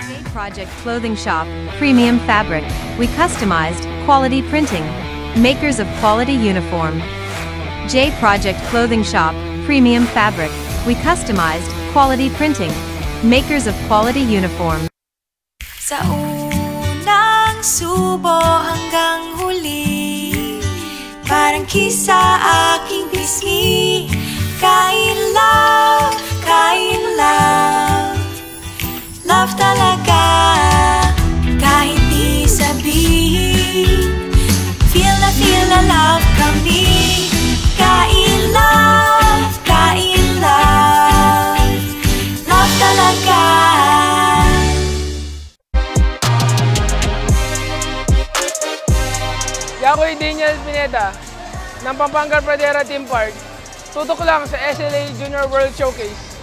J Project Clothing Shop, Premium Fabric. We customized quality printing. Makers of quality uniform. J Project Clothing Shop, Premium Fabric. We customized quality printing. Makers of quality uniform. Sa unang subo hanggang huli, parang kisa aking pisngi. Kain love, love talaga, kahit di sabihin. Feel na love kami. Kain love, love talaga. Ako'y Daniel Pineda ng Pampanga Pradera Team Park. Tutok lang sa SLA Junior World Showcase.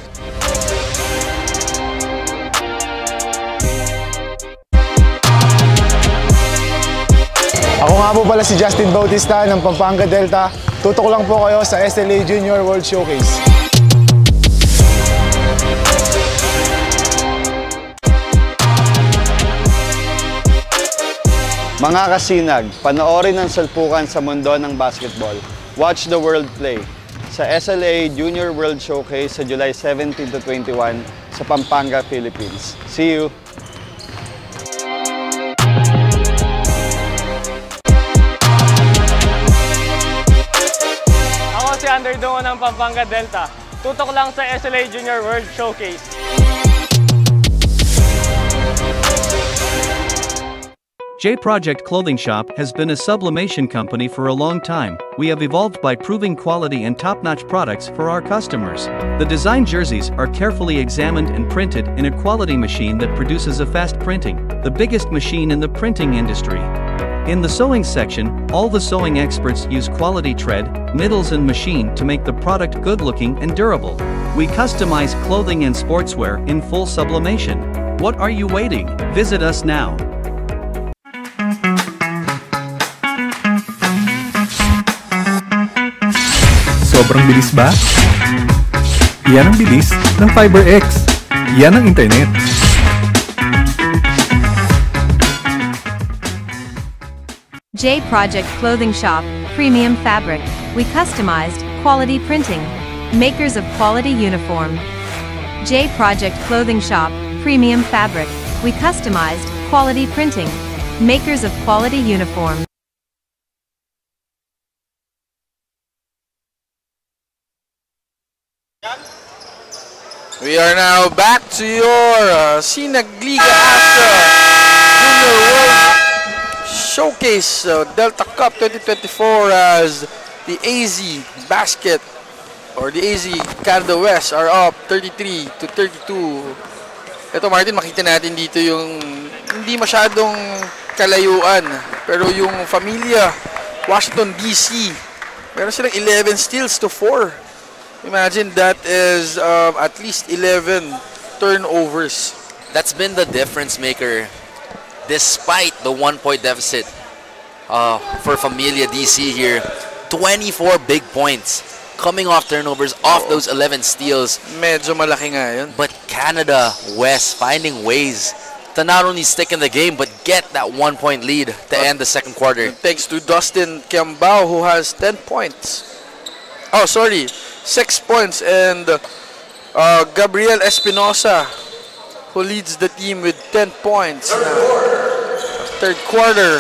Ako nga po pala si Justin Bautista ng Pampanga Delta. Tutok lang po kayo sa SLA Junior World Showcase. mga kasinag, panoorin ang salpukan sa mundo ng basketball. Watch the world play sa SLA Junior World Showcase sa July 17 to 21 sa Pampanga, Philippines. See you! Ako si Underdongo ng Pampanga Delta. Tutok lang sa SLA Junior World Showcase. J Project Clothing Shop has been a sublimation company for a long time. We have evolved by proving quality and top-notch products for our customers. The design jerseys are carefully examined and printed in a quality machine that produces a fast printing, the biggest machine in the printing industry. In the sewing section, all the sewing experts use quality thread, needles and machine to make the product good-looking and durable. We customize clothing and sportswear in full sublimation. What are you waiting? Visit us now. Sobrang bilis ba? Yan ang bilis ng FiberX. Yan ang internet. J Project Clothing Shop, Premium Fabric. We customized, quality printing. Makers of quality uniform. J Project Clothing Shop, Premium Fabric. We customized, quality printing. Makers of quality uniform. We are now back to your Sinagliga Astra Junior World Showcase Delta Cup 2024 as the AZ Basket or the AZ Canada West are up 33-32. Ito Martin, makita natin dito yung hindi masyadong kalayuan pero yung FAMILYA Washington DC meron silang 11 steals to 4. Imagine that is at least 11 turnovers. That's been the difference maker despite the 1-point deficit for FAMILYA DC here. 24 big points coming off turnovers, off those 11 steals. Medyo malaki nga yun. But Canada West finding ways to not only stick in the game but get that 1-point lead to end the second quarter. Thanks to Dustin Kiambao who has 10 points. Oh, sorry. 6 points, and Gabriel Espinosa who leads the team with 10 points. Third quarter.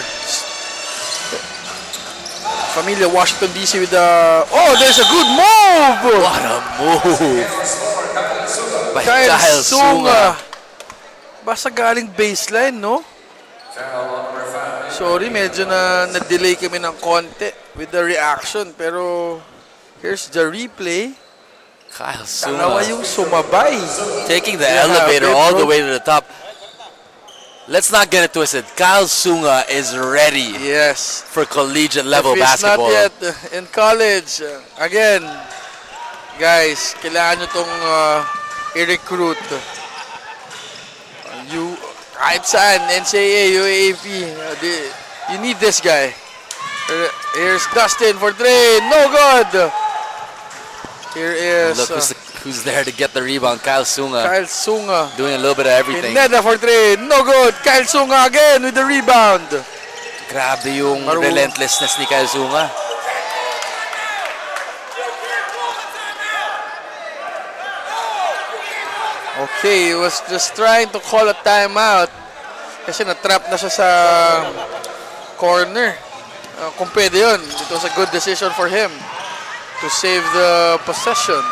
FAMILYA Washington DC with a... Oh, there's a good move! What a move by Kyle Sunga. Basta galing baseline, no? Sorry, medyo na-delay kami ng konti with the reaction, pero... Here's the replay. Kyle Sunga. Dalawa yung sumabay. Taking the elevator all the way to the top. Let's not get it twisted. Kyle Sunga is ready. Yes. For collegiate level if he's basketball. Not yet in college. Again, guys, kailangan nyo itong i-recruit. You, kahit saan, NCAA, UAAP, you need this guy. Here's Dustin for 3. No good. Here is... Look who's there to get the rebound. Kyle Sunga. Kyle Sunga. Doing a little bit of everything. Pineda for 3. No good. Kyle Sunga again with the rebound. Grabe yung relentlessness ni Kyle Sunga. Okay, he was just trying to call a timeout. Kasi na-trap na siya sa corner. Kung pwede yun, it was a good decision for him to save the possession.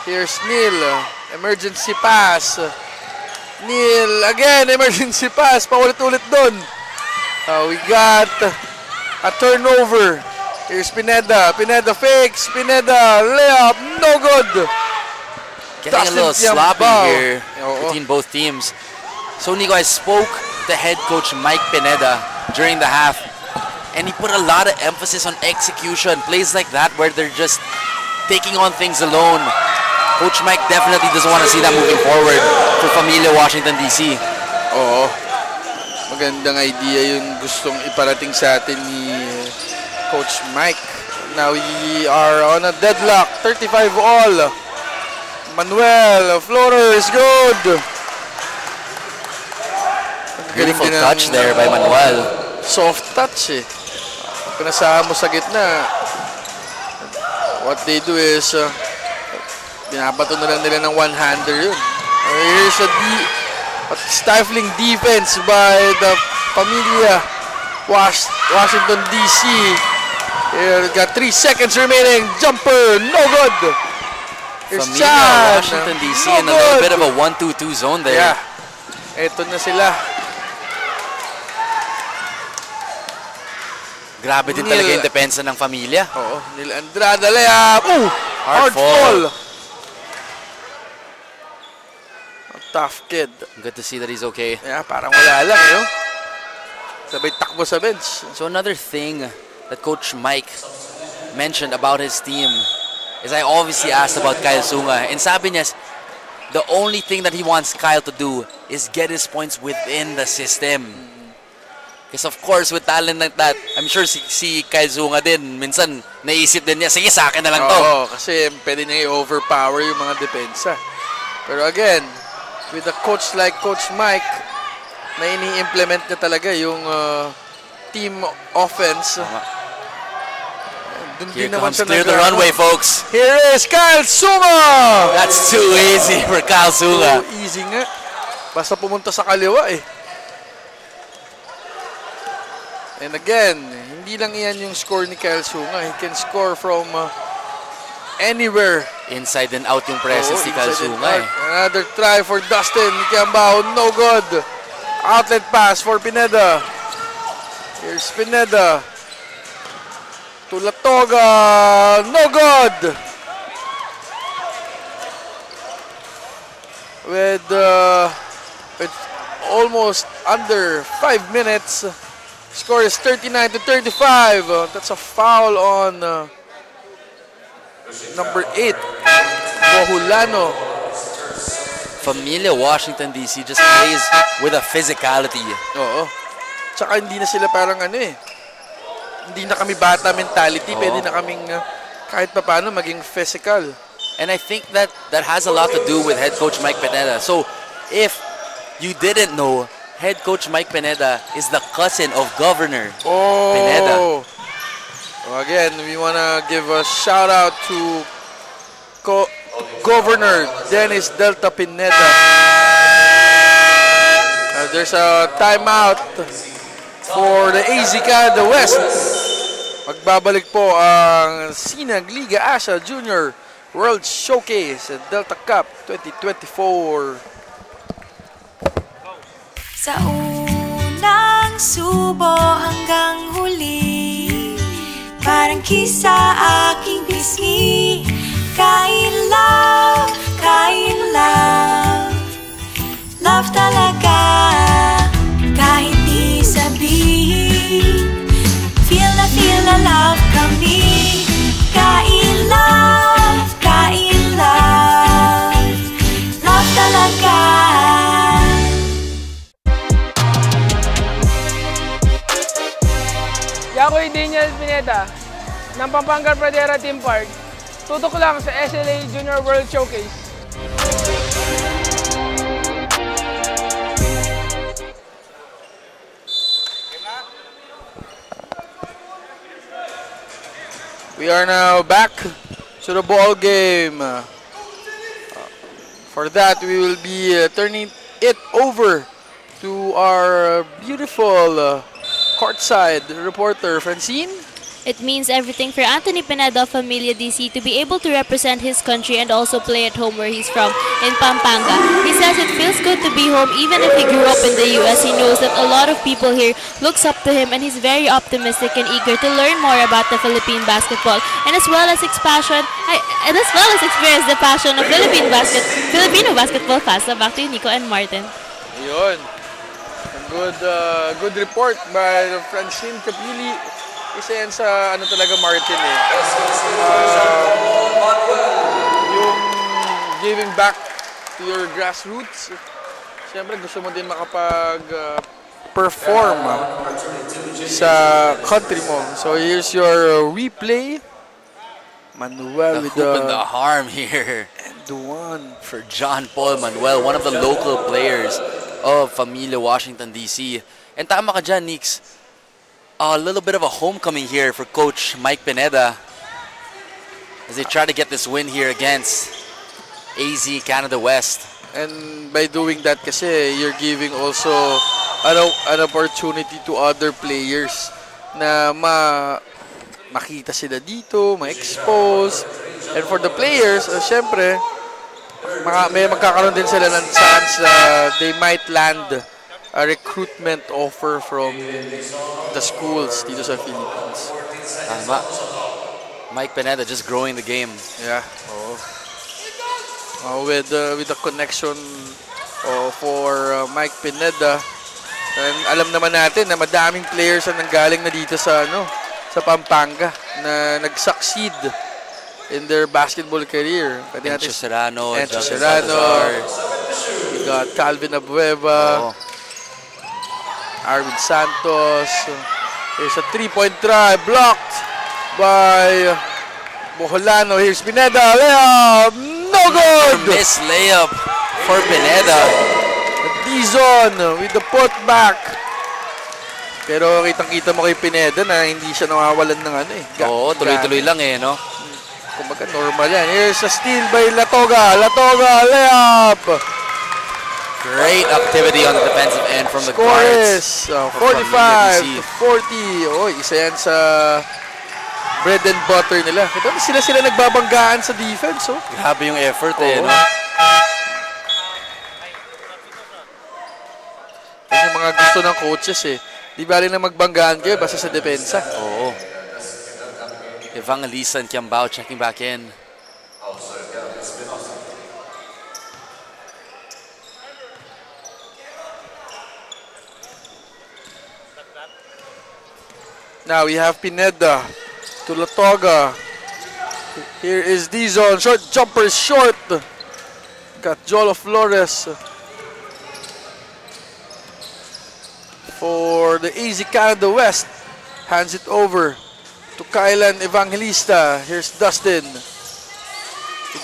Here's Neil, emergency pass. Neil, again, emergency pass. Paulit-ulit doon. We got a turnover. Here's Pineda. Pineda fakes. Pineda, layup, no good. Getting a little sloppy here between both teams. So, Nico, I spoke to head coach Mike Pineda during the half. And he put a lot of emphasis on execution. Plays like that where they're just taking on things alone. Coach Mike definitely doesn't want to see that moving forward for FAMILYA Washington DC. Oo. Magandang idea yung gustong iparating sa atin ni Coach Mike. Now we are on a deadlock. 35 all. Manuel, floater is good. Beautiful touch there by Manuel. Soft touch eh. Pag nasahan mo sa gitna, what they do is binabato na lang nila ng one-hander yun. Here's a stifling defense by the FAMILYA Washington DC. Here, got 3 seconds remaining. Jumper, no good. Here's FAMILYA Washington DC in a little bit of a 1-2-2 zone there. Yeah. Eto na sila. Grabe din talaga yung depensa ng Familia. Oo, Neil Andrada layup. Hard fall. Tough kid. Good to see that he's okay. Yeah, parang wala lang, sabay takbo sa bench. So another thing that Coach Mike mentioned about his team is I obviously asked about Kyle Sunga. And sabi niya, the only thing that he wants Kyle to do is get his points within the system. Because of course, with talent like that, I'm sure si Kyle Sunga din, minsan naisip din niya, sige sa akin na lang to. Oo, kasi pwede niya i-overpower yung mga depensa. Pero again, with a coach like Coach Mike, na ini-implement niya talaga yung team offense. Here comes clear the runway, folks. Here is Kyle Sunga! That's too easy for Kyle Sunga. Too easy nga. Basta pumunta sa kaliwa And again, hindi lang iyan yung score ni Kyle Sunga. He can score from anywhere. Inside and out yung presence ni Kyle Sunga. Another try for Dustin Kiambao. No good. Outlet pass for Pineda. Here's Pineda. To Latoga. No good. With almost under 5 minutes. Score is 39-35. That's a foul on number 8, Bohulano. Familia Washington DC just plays with a physicality. Oo. Tsaka hindi na sila parang hindi na kami bata mentality. Pwede na kaming kahit pa paano maging physical. And I think that has a lot to do with head coach Mike Pineda. So if you didn't know, head coach Mike Pineda is the cousin of Governor Pineda. So again, we want to give a shout out to Governor Dennis Delta Pineda. There's a timeout for the AZ Canada West. Magbabalik po ang Sinag Liga Asia Junior World Showcase Delta Cup 2024. Sa unang subo hanggang huli, parang kisa aking pisngi. Kain love, love talaga, kahit di sabihin. Feel na love kami. Kain love, love talaga. Ako'y Daniel Pineda ng Pampanga Pradera Team Park. Tutok lang sa SLA Junior World Showcase. We are now back to the ball game. For that, we will be turning it over to our beautiful courtside reporter, Francine. It means everything for Anthony Pineda of Familia DC to be able to represent his country and also play at home where he's from, in Pampanga. He says it feels good to be home even if he grew up in the US. He knows that a lot of people here looks up to him and he's very optimistic and eager to learn more about the Philippine basketball and as well as experience the passion of Filipino basketball fans. So back to you, Nico and Martin. Yun. Good report by Francine Capili. Isa yan sa talaga Martin yung giving back to your grassroots. Siyempre gusto mo din makapag-perform sa country mo. So here's your replay. Manuel the with hoop and the harm here. And the one for John Paul Manuel, one of the local players of Familia Washington DC. And tama ka dyan, Nix. A little bit of a homecoming here for Coach Mike Pineda as they try to get this win here against AZ Canada West. And by doing that kasi, you're giving also an opportunity to other players na makita sila dito, ma-expose. And for the players, syempre, may magkakaroon din sila ng chance they might land a recruitment offer from the schools dito sa Philippines. Tama. Mike Pineda just growing the game. Yeah. With the connection for Mike Pineda, and alam naman natin na madaming players ang nanggaling na dito sa sa Pampanga na nag-succeed in their basketball career. Encho Serrano, we got Calvin Abueva, Arvin Santos. Here's a three-point try, blocked by Boholano. Here's Pineda, layup, no good! Miss layup for Pineda. Dizon with the putback. Pero kitang-kita mo kay Pineda na hindi siya nawawalan ng Oo, tuloy-tuloy lang no? Kumbaga normal yan. Here's a steal by Latoga. Latoga, layup! Great activity on the defensive end from the Score guards. is 45-40. Oh, isa yan sa bread and butter nila. Ito sila nagbabanggaan sa defense. Grabe yung effort no? Yan yung mga gusto ng coaches Di bali na magbanggaan kayo basta sa depensa. Oo. Evangelista and Kiambao checking back in. Now we have Pineda to Latoga. Here is Dizon. Short jumper is short. Got Jolo Flores for the AZ Canada West. Hands it over to Kylan Evangelista. Here's Dustin.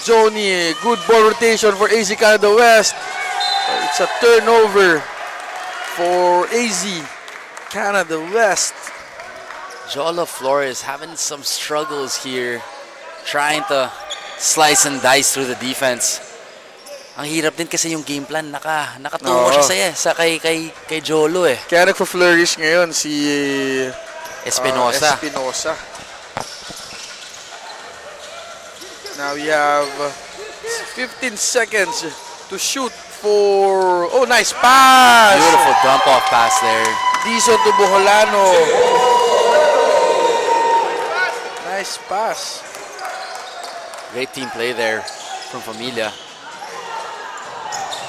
Joni. Good ball rotation for AZ Canada West. It's a turnover for AZ Canada West. Jolo Flores having some struggles here, trying to slice and dice through the defense. Ang hirap din kasi yung game plan, nakatungo siya kay Jolo Kaya nagpo-flourish ngayon si Espinosa. Now we have 15 seconds to shoot for... Oh, nice pass! Beautiful dump-off pass there. Dizon to Boholano. Nice pass. Great team play there from Familia.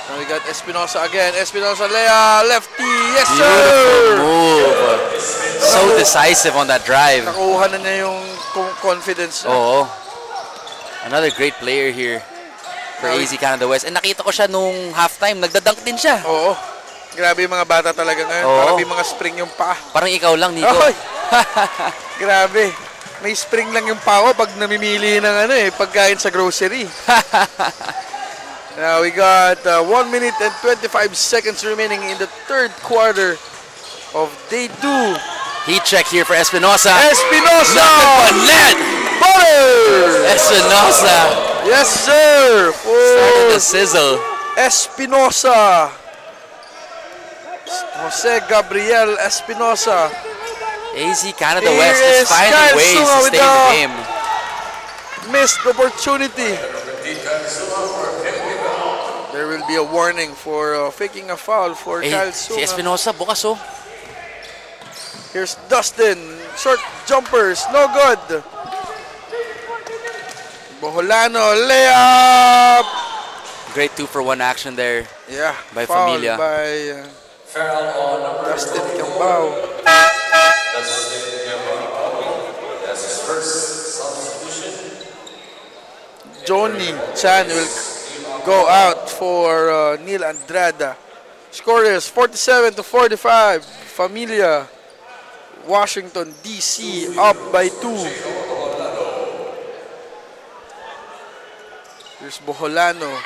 Now we got Espinosa again. Espinosa, Lea, lefty. Yes, Beautiful sir! move. So decisive on that drive. Nakuha na niya yung confidence niya. Oo. Another great player here for AZ Canada West. And nakita ko siya nung halftime. Nagdadunk din siya. Oo. Grabe yung mga bata talaga ngayon. Parang may mga spring yung paa. Parang ikaw lang, Nico. Grabe. May spring lang yung paa ko pag namimili ng pagkain sa grocery. Now we got 1 minute and 25 seconds remaining in the third quarter of day 2. Heat check here for Espinosa. Espinosa! Nothing but net! Butter! Espinosa! Yes, sir! Started to sizzle. Espinosa! Jose Gabriel Espinosa. AZ Canada West is finding ways to stay in the game. Missed opportunity. There will be a warning for faking a foul for Kyle Sunga. Si Espinosa, bukas Here's Dustin. Short jumpers, no good. Boholano, layup. Great 2-for-1 action there. Yeah, by Familia. By Dustin Kiambao. That's his first substitution. Johnny Chan will go out for Neil Andrada. Score is 47-45. Familia, Washington, D.C. up by 2. Here's Boholano.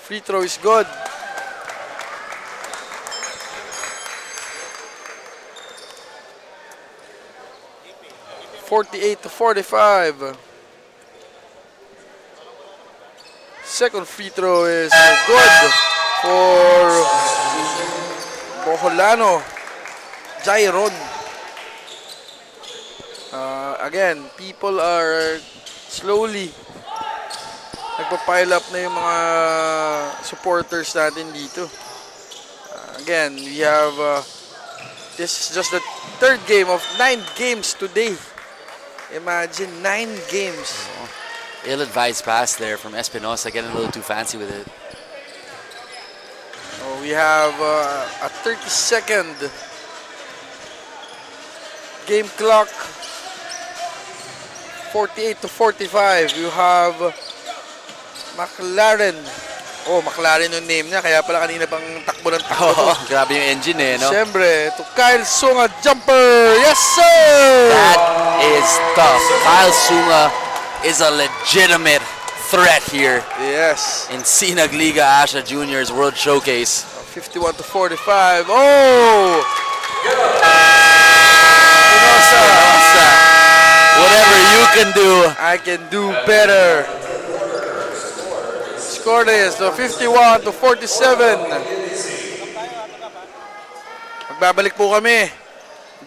Free throw is good. (48-45). Second free throw is good for Boholano. Jairon. Again, people are slowly nagpa-pile up na yung mga supporters natin dito. Again, we have, this is just the third game of 9 games today. Imagine, 9 games. Ill-advised pass there from Espinosa, getting a little too fancy with it. So we have a 30-second game clock. 48 to 45. You have McLaren. Oh, McLaren yung name niya. Kaya pala kanina pang takbo ng takbo. Oh, grabe yung engine eh, no? Siyempre, to Kyle Sunga jumper. Yes, sir! That is tough. Kyle Sunga is a legitimate threat here. Yes. In Sinagliga Asha Juniors World Showcase. 51 to 45. Oh! Espinosa. Whatever you can do, I can do better. Score is 51 to 47. Magbabalik po kami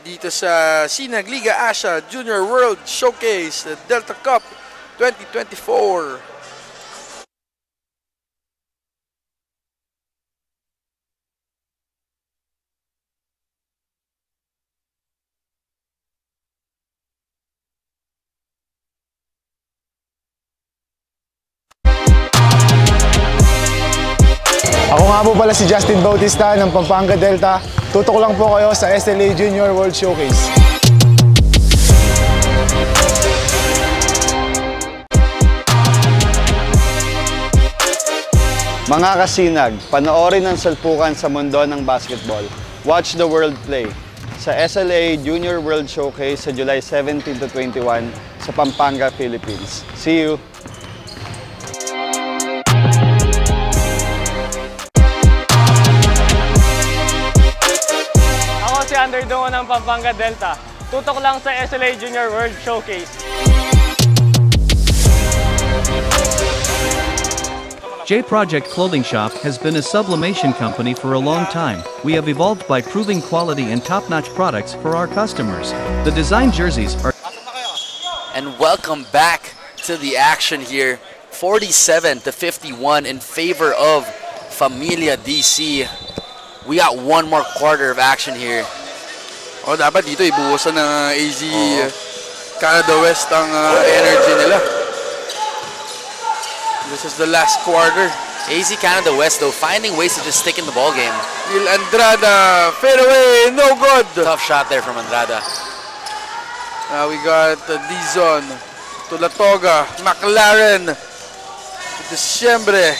dito sa Sinagliga Asha Junior World Showcase, the Delta Cup 2024. Ako nga po pala si Justin Bautista ng Pampanga Delta. Tutok lang po kayo sa SLA Junior World Showcase. Mga kasinag, panoorin ang salpukan sa mundo ng basketball. Watch the world play sa SLA Junior World Showcase sa July 17 to 21 sa Pampanga, Philippines. See you! Si Underdongo ng Pampanga Delta. Tutok lang sa SLA Junior World Showcase. J Project Clothing Shop has been a sublimation company for a long time. We have evolved by proving quality and top-notch products for our customers. The design jerseys are... And welcome back to the action here. 47 to 51 in favor of Familia DC. We got one more quarter of action here. Oh, dapat dito ibuhusan ng AZ Canada West ang energy nila. This is the last quarter. AZ Canada West though finding ways to just stick in the ball game. Neil Andrada, fade away, no good. Tough shot there from Andrada. Now we got Dizon, Tulatoga, McLaren, Diciembre,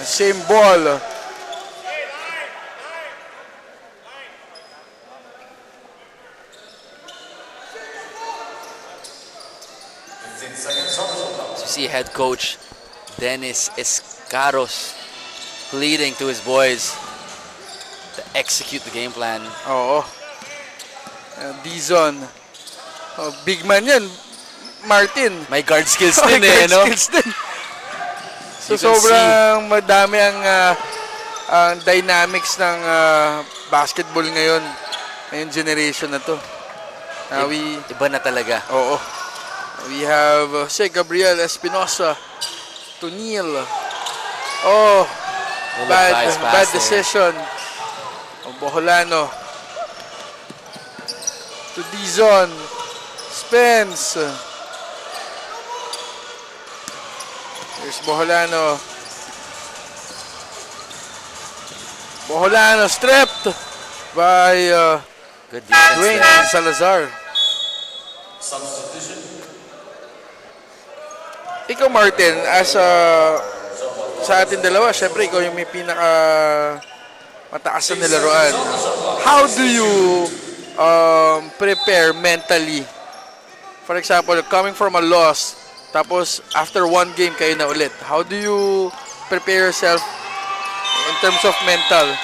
same ball. So you see head coach Dennis Escaros pleading to his boys to execute the game plan. Oo. Dizon. Oh, big man yan. Martin. May guard skills din eh, no? So sobrang madami ang dynamics ng basketball ngayon. Ngayong generation na to. Iba na talaga. Oo. We have Jose Gabriel Espinosa to Neil. Oh, bad decision. Boholano to Dizon. Spence. Here's Boholano. Boholano stripped by good defense Dwayne there. Salazar. Ikaw, Martin, as sa atin dalawa, syempre ikaw yung may pinaka mataas na nilaruan. How do you prepare mentally? For example, coming from a loss, tapos after one game kayo na ulit. How do you prepare yourself in terms of mental?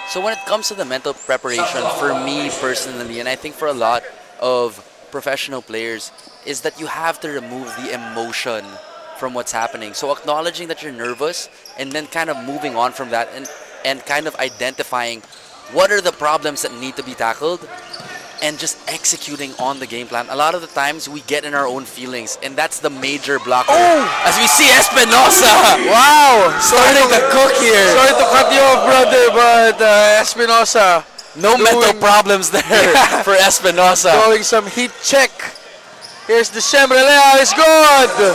So when it comes to the mental preparation, for me personally, and I think for a lot of professional players, is that you have to remove the emotion from what's happening. So acknowledging that you're nervous and then kind of moving on from that and kind of identifying what are the problems that need to be tackled and just executing on the game plan. A lot of the times we get in our own feelings and that's the major blocker. Oh! As we see Espinosa! Wow! starting to cook here. Sorry to cut you off, brother, but Espinosa. No mental problems there for Espinosa. Doing some heat check. Here's Diciembre. It's good. The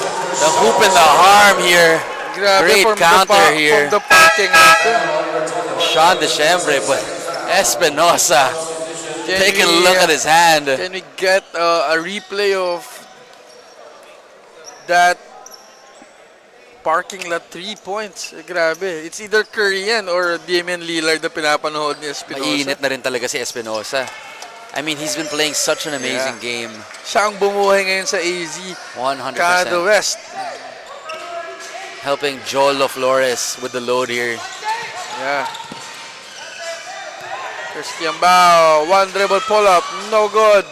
hoop and the arm here. Great counter here. From the parking natin. Sean Diciembre, but Espinosa. Take a look at his hand. Can we get a replay of that parking lot 3 points? Grabe. It's either Curry yan or Damian Lillard na pinapanood ni Espinosa. Mainit na rin talaga si Espinosa. I mean, he's been playing such an amazing game. Siya ang bumuhay ngayon sa AZ. 100%. Canada West. Helping Jolo Flores with the load here. Yeah. There's Kiambao. One dribble pull-up. No good.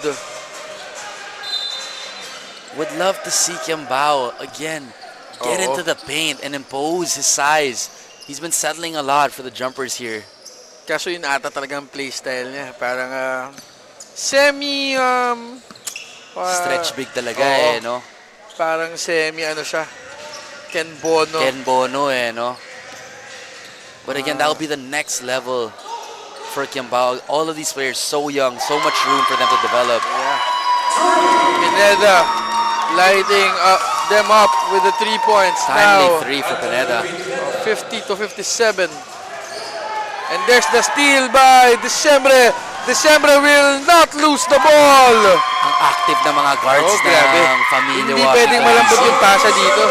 Would love to see Kiambao again get into the paint and impose his size. He's been settling a lot for the jumpers here. Kaso yun ata talagang playstyle niya. Parang semi... stretch big talaga no? Parang semi siya. Ken Bono. Ken Bono no? But again, that will be the next level for Kiambao. All of these players so young, so much room for them to develop. Yeah. Pineda lighting them up with the 3 points. Timely 3 for Pineda. 50 to 57. And there's the steal by Diciembre. Diciembre will not lose the ball. Ang active na mga guards ng Familia. Hindi pwedeng malambot yung pasa dito.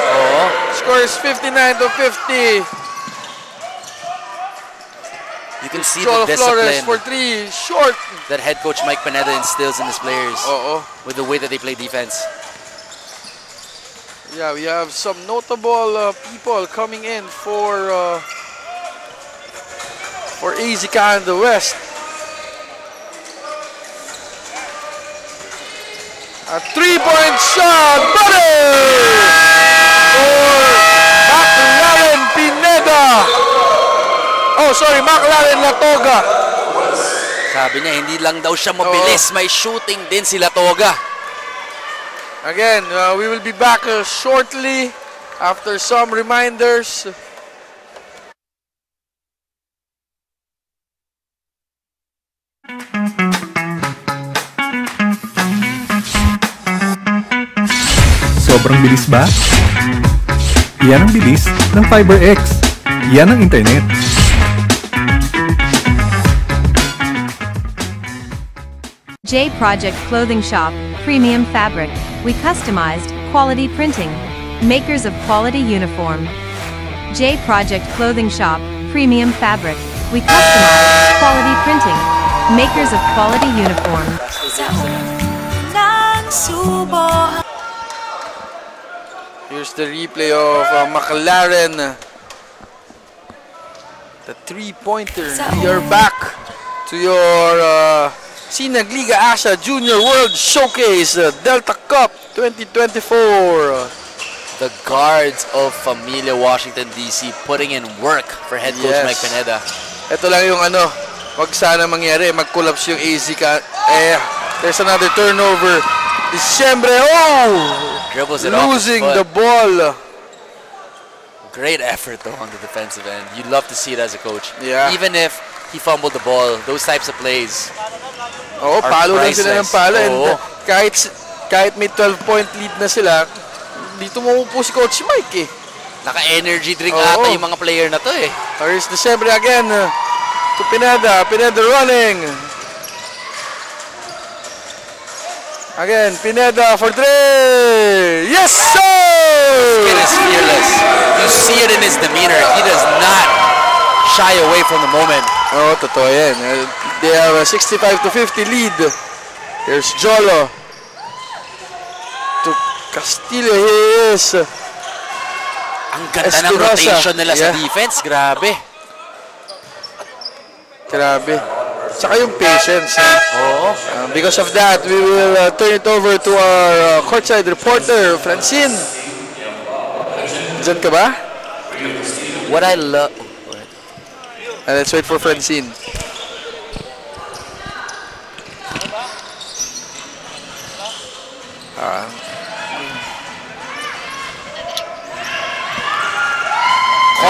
Scores 59 to 50. You can see the discipline for 3, short. That head coach Mike Pineda instills in his players with the way that they play defense. Yeah, we have some notable people coming in for AZ Canada West. A 3-point shot, buddy! For McLaren Pineda. Oh, sorry, McLaren Latoga. Sabi niya, hindi lang daw siya mabilis, may shooting din si Latoga. Again, we will be back shortly after some reminders. Sobrang bilis ba? Yan ang bilis ng FiberX. Yan ang internet. J Project Clothing Shop, Premium Fabric. We customized, quality printing. Makers of quality uniform. J Project Clothing Shop, Premium Fabric. We customized, quality printing. Makers of quality uniform. Here's the replay of McLaren. The 3-pointer. We are back to your Sinagliga Asia Junior World Showcase Delta Cup 2024. The guards of Familia Washington DC putting in work for head coach Mike Pineda. Ito lang yung wag sana mangyari, mag-collapse yung AZ there's another turnover. Diciembre, dribbles it losing the ball. Great effort though on the defensive end. You'd love to see it as a coach. Yeah. Even if he fumbled the ball, those types of plays. Palo lang sila ng palo. And kahit may 12-point lead na sila, dito maupo si Coach Mike Naka-energy drink ata yung mga player na to Here's Diciembre again to Pineda. Pineda running. Again, Pineda for 3. Yes, sir! This kid is fearless. You see it in his demeanor. He does not shy away from the moment. Totoo yan. They have a 65 to 50 lead. Here's Jolo. To Castillo, he is. Ang ganda ng rotation nila sa defense. Grabe. Grabe. Saka yung patience. Because of that, we will turn it over to our courtside reporter, Francine. Diyan ka ba? What I love... let's wait for Francine.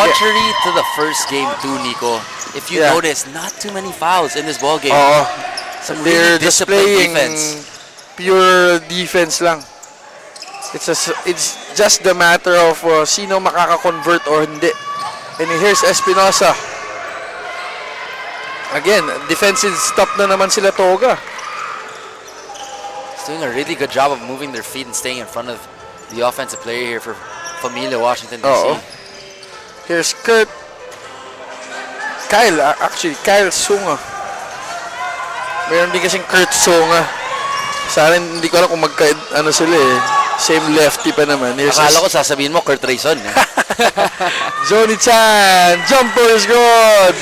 Contrary to the first game too, Nico, if you notice, not too many fouls in this ball game. Some really disciplined defense. Pure defense lang. It's just the matter of sino makaka-convert or hindi. And here's Espinosa. Again, defensive stop na naman sila Toga. He's doing a really good job of moving their feet and staying in front of the offensive player here for Familia, Washington, D.C. Here's Kyle Sunga. Mayroon din kasing Kurt Sunga. Sa akin, hindi ko alam kung sila eh. Same lefty pa naman. Akala ko sasabihin mo Kurt Rayson. Johnny Chan, jumper is good.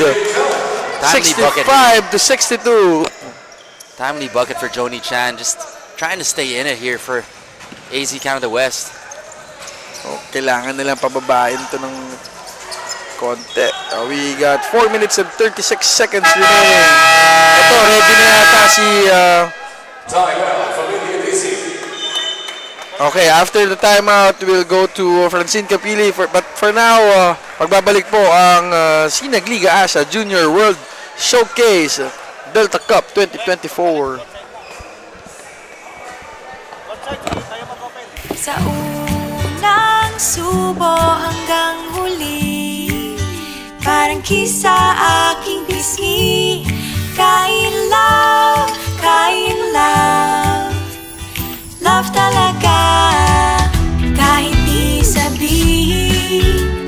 65 to 62. Timely bucket for Johnny Chan. Just trying to stay in it here for AZ Canada West. Kailangan nilang pababain to ng konti. We got 4 minutes and 36 seconds remaining. Ito, ready na yata si... Okay, after the timeout, we'll go to Francine Capili. But for now, magbabalik po ang Sinagliga Asia Junior World Showcase Delta Cup 2024. Sa unang subo hanggang huli, parang kisa aking pisngi. Kain love, love talaga, kahit di sabihin.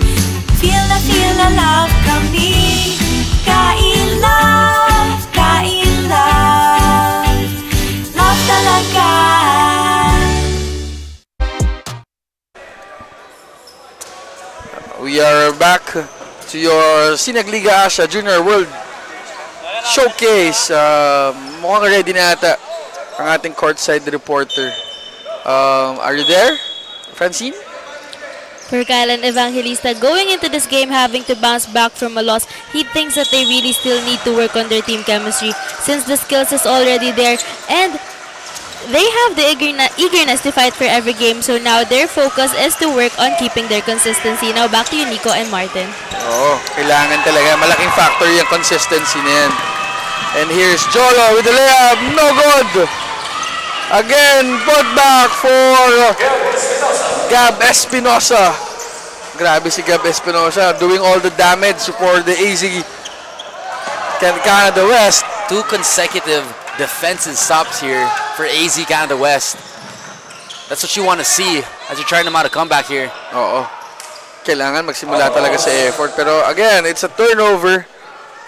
Feel na love kami. Kain love, love talaga. We are back to your Sinagliga Asia Junior World Showcase. Mukhang ready na ata ang ating courtside reporter. Are you there, Francine? For Kyle and Evangelista, going into this game having to bounce back from a loss, he thinks that they really still need to work on their team chemistry since the skills is already there and they have the eagerness to fight for every game. So now their focus is to work on keeping their consistency. Now back to you, Nico and Martin. Kailangan talaga. Malaking factor yung consistency na yan. And here's Jolo with the layup. No good. Again, put back for Gab Espinosa. Grabe si Gab Espinosa doing all the damage for the AZ Canada West. 2 consecutive defensive stops here for AZ Canada West. That's what you want to see as you're trying to mount a comeback here. Kailangan magsimula talaga sa effort. Pero again, it's a turnover.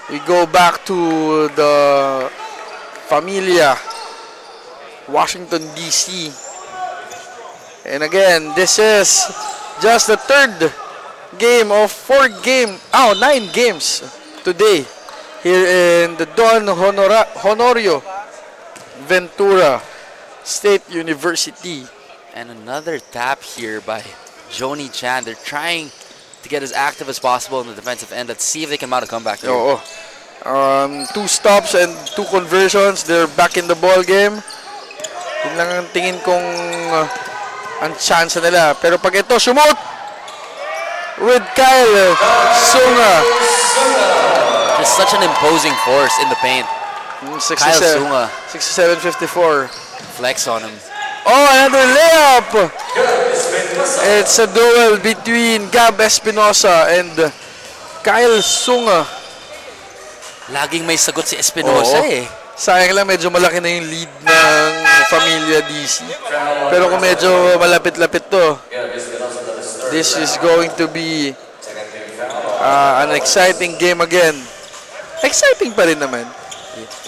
We go back to the Familia, Washington, D.C. And again, this is just the third game of 9 games today here in the Don Honorio Ventura State University. And another tap here by Johnny Chan. They're trying to get as active as possible in the defensive end. Let's see if they can mount a comeback here. 2 stops and 2 conversions. They're back in the ball game. Yun lang ang tingin kong ang chance nila. Pero pag ito, shoot with Kyle Sunga. Just such an imposing force in the paint. Kyle Sunga. 67-54. Flex on him. Another layup. It's a duel between Gab Espinosa and Kyle Sunga. Laging may sagot si Espinosa Sayang lang medyo malaki na yung lead ng Familia DC. Pero kung medyo malapit-lapit to, this is going to be an exciting game again. Exciting pa rin naman.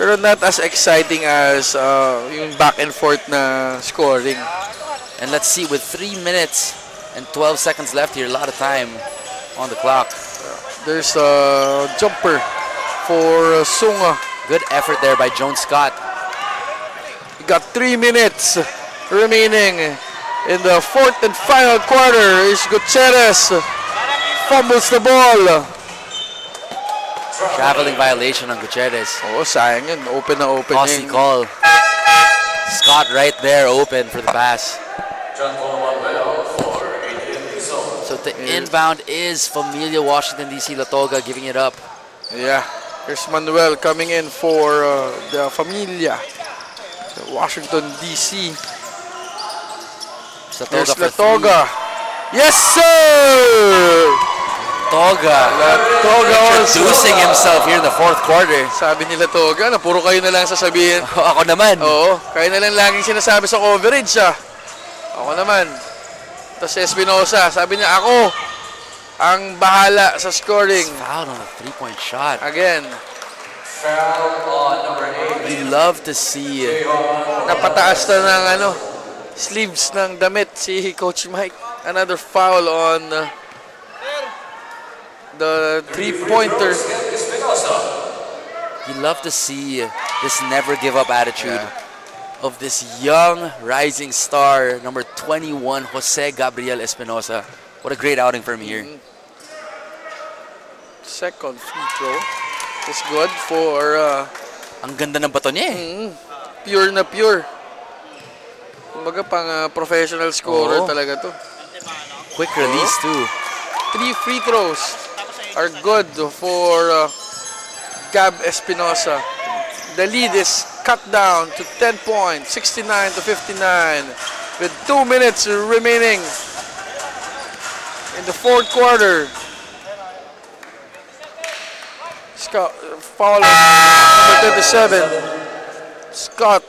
Pero not as exciting as yung back and forth na scoring. And let's see, with 3 minutes and 12 seconds left here, a lot of time on the clock. There's a jumper for Sunga. Good effort there by Joan Scott. We got 3 minutes remaining in the 4th and final quarter. Is Gutierrez fumbles the ball. Traveling violation on Gutierrez. Sayang yun. Open na open. Costly call. Scott right there open for the pass. So The inbound is Familia Washington DC. Latoga giving it up. Yeah. Here's Manuel coming in for the Familia. Washington DC. Here's Latoga. Yes, sir! Latoga introducing himself here in the fourth quarter. Sabi ni Latoga na puro kayo na lang sasabihin. Ako naman. Oo, kayo na lang laging sinasabi sa coverage Ako naman. Tapos si Espinosa, sabi niya ako ang bahala sa scoring. Foul on a three-point shot. Again. Foul on number 8. We love to see napataas na ng sleeves ng damit si Coach Mike. Another foul on the three-pointer. You love to see this never give up attitude of this young rising star, number 21, Jose Gabriel Espinosa. What a great outing for him here. Second free throw is good for... ang ganda ng bato niya Pure na pure. Kumbaga pang professional scorer talaga to. Quick release too. 3 free throws are good for Gab Espinosa. The lead is cut down to 10 points, 69-59, with 2 minutes remaining in the fourth quarter. Foul number 37. Scott.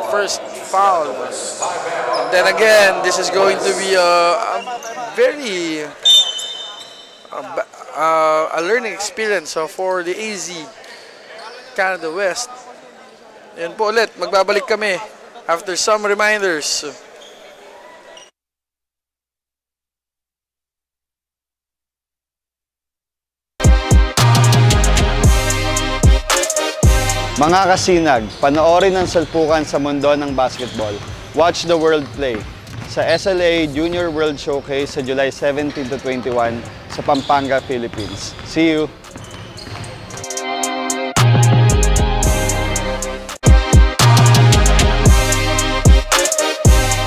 First foul. And then again, this is going to be a very a learning experience for the AZ Canada West. Yan po ulit, magbabalik kami after some reminders. Mga kasinag, panoorin ang salpukan sa mundo ng basketball. Watch the world play sa SLA Junior World Showcase sa July 17 to 21 sa Pampanga, Philippines. See you!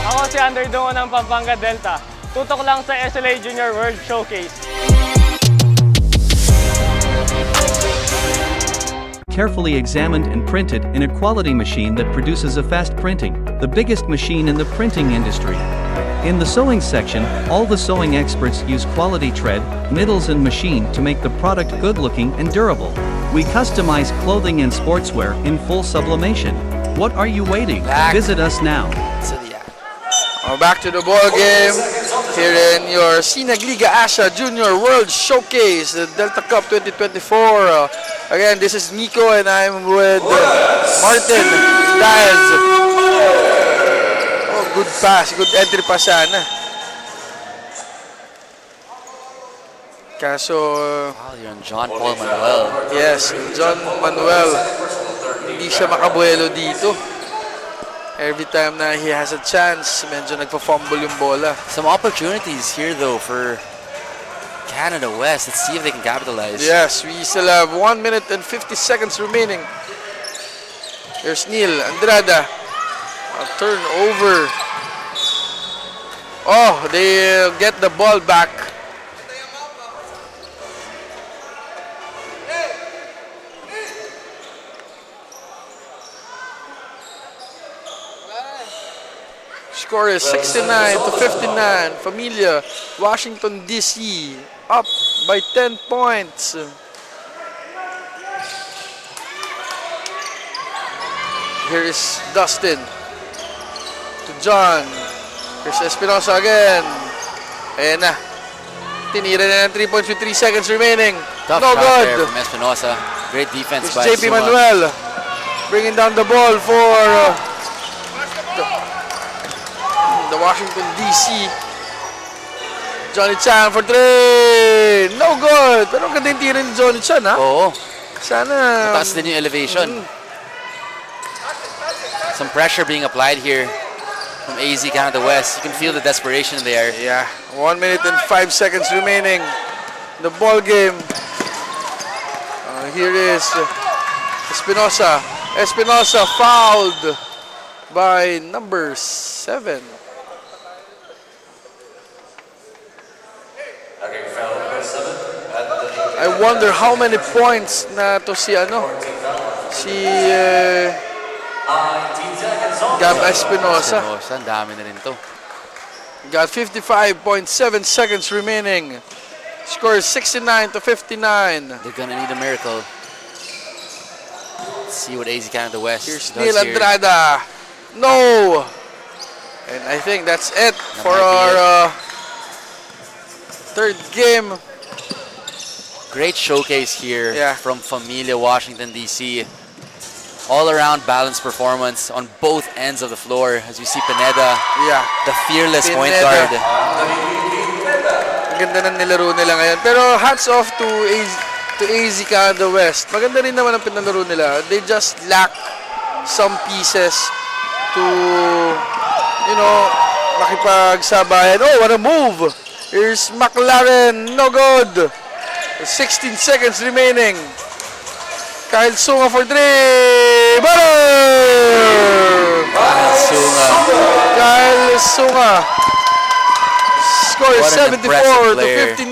Ako si Underdongo ng Pampanga Delta. Tutok lang sa SLA Junior World Showcase. Carefully examined and printed in a quality machine that produces a fast printing, the biggest machine in the printing industry. In the sewing section, all the sewing experts use quality thread, needles and machine to make the product good-looking and durable. We customize clothing and sportswear in full sublimation. What are you waiting? Visit us now. Back to the ball game here in your Sinagliga Asia Junior World Showcase, the Delta Cup 2024. Again, this is Nico and I'm with Martin Diaz. Oh, good pass, good entry pa sana. Kaso, yun, John Paul Manuel. Yes, John Manuel. Hindi siya makabuelo dito. Every time na he has a chance, medyo nagpa-fumble yung bola. Some opportunities here though for Canada West. Let's see if they can capitalize. Yes, we still have 1 minute and 50 seconds remaining. Here's Neil Andrada. A turnover. Oh, they get the ball back. Score is 69-59. Familia, Washington DC up by 10 points. Here is Dustin to John. Here's Espinosa again. Ayan na. Tinira na ng 3 points with 3 seconds remaining. Tough no shot good. There from Espinosa. Great defense by JP Suma. Manuel bringing down the ball for the Washington DC. Johnny Chan for 3. No good. Pero ang ganda yung tira ni Johnny Chan, ha? Oo. Sana... Mataas din yung elevation. Some pressure being applied here from AZ Canada West. You can feel the desperation in the air. Yeah. 1 minute and 5 seconds remaining. The ball game. Here is Espinosa. Espinosa fouled by number 7. I wonder how many points na to si Gab Espinosa. Ang dami na rin to. Got 55.7 seconds remaining. Score is 69-59. They're gonna need a miracle. Let's see what AZ Canada West Here's does Neil here. Andrada. No! And I think that's it for our third game. Great showcase here from Familia, Washington, D.C. All-around balanced performance on both ends of the floor. As you see Pineda, the fearless point guard. Ang ganda ng nilaro nila ngayon. Pero hats off to AZ Canada West. Maganda rin naman ang pinalaro nila. They just lack some pieces to, you know, makipagsabayan. Oh, what a move! Here's McLaren, no good. 16 seconds remaining. Kyle Sunga for three. Butter! Kyle Sunga. Score is 74-59.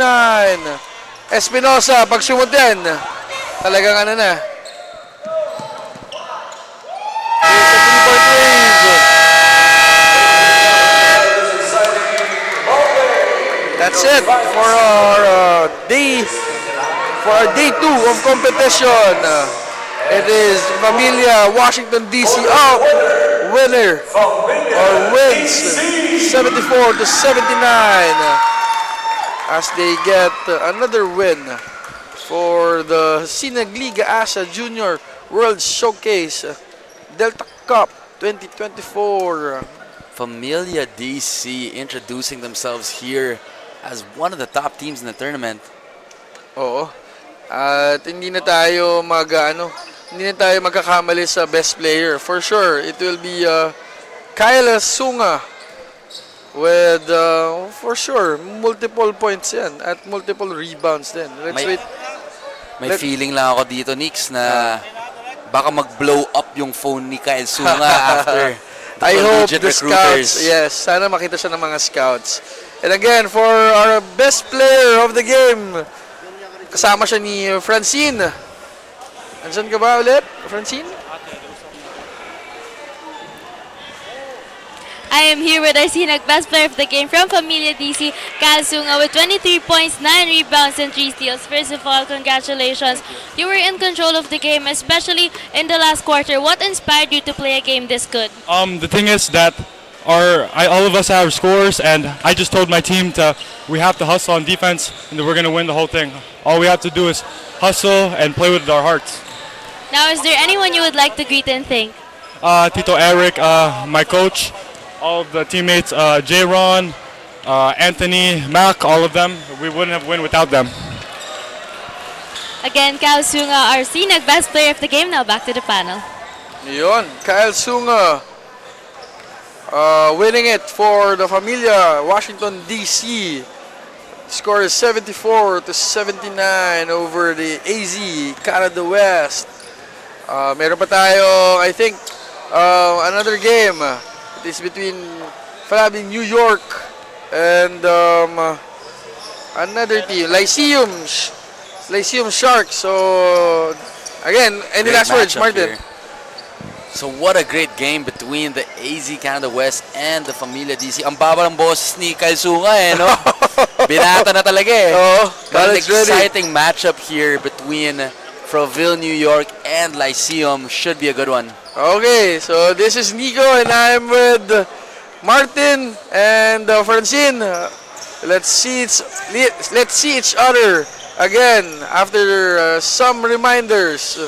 Espinosa, pag sumutin, talagang ano na. Here's a 3-point range. That's it for our day 2 of competition. It is Familia, Washington, D.C. Winner or wins 74-79 as they get another win for the Sinagliga Asa Junior World Showcase Delta Cup 2024. Familia DC introducing themselves here as one of the top teams in the tournament. Oo. At hindi na tayo magkakamali sa best player. For sure, it will be Kyle Sunga with, for sure, multiple points yan at multiple rebounds din. May feeling lang ako dito, Nix, na baka mag-blow up yung phone ni Kyle Sunga after the I hope the recruiters. scouts, yes, sana makita siya ng mga scouts. And again, for our best player of the game, kasama siya ni Francine. Andiyan ka ba ulit, Francine? I am here with our Sinag best player of the game from Familia DC, Kyle Sunga, with 23 points, 9 rebounds, and 3 steals. First of all, congratulations. You were in control of the game, especially in the last quarter. What inspired you to play a game this good? The thing is that all of us have scores, and I just told my team we have to hustle on defense, and we're going to win the whole thing. All we have to do is hustle and play with our hearts. Now, is there anyone you would like to greet and thank? Tito Eric, my coach, all of the teammates, J-Ron, Anthony, Mac, all of them. We wouldn't have won without them. Again, Kyle Sunga, our Sinag best player of the game. Now back to the panel. Yun, Kyle Sunga winning it for the Familia, Washington, D.C. Score is 74-79 over the AZ Canada West. Meron pa tayo, I think, another game. It is between FAMILYA New York and another team, Lyceum Sharks. So, again, any last words, Martin? Here. So what a great game between the AZ Canada West and the Familia DC. Ang baba ng boses ni Kyle Sunga no? Binata na talaga But an exciting matchup here between Proville, New York and Lyceum. Should be a good one. Okay, so this is Nico and I'm with Martin and Francine. Let's see each other again after some reminders.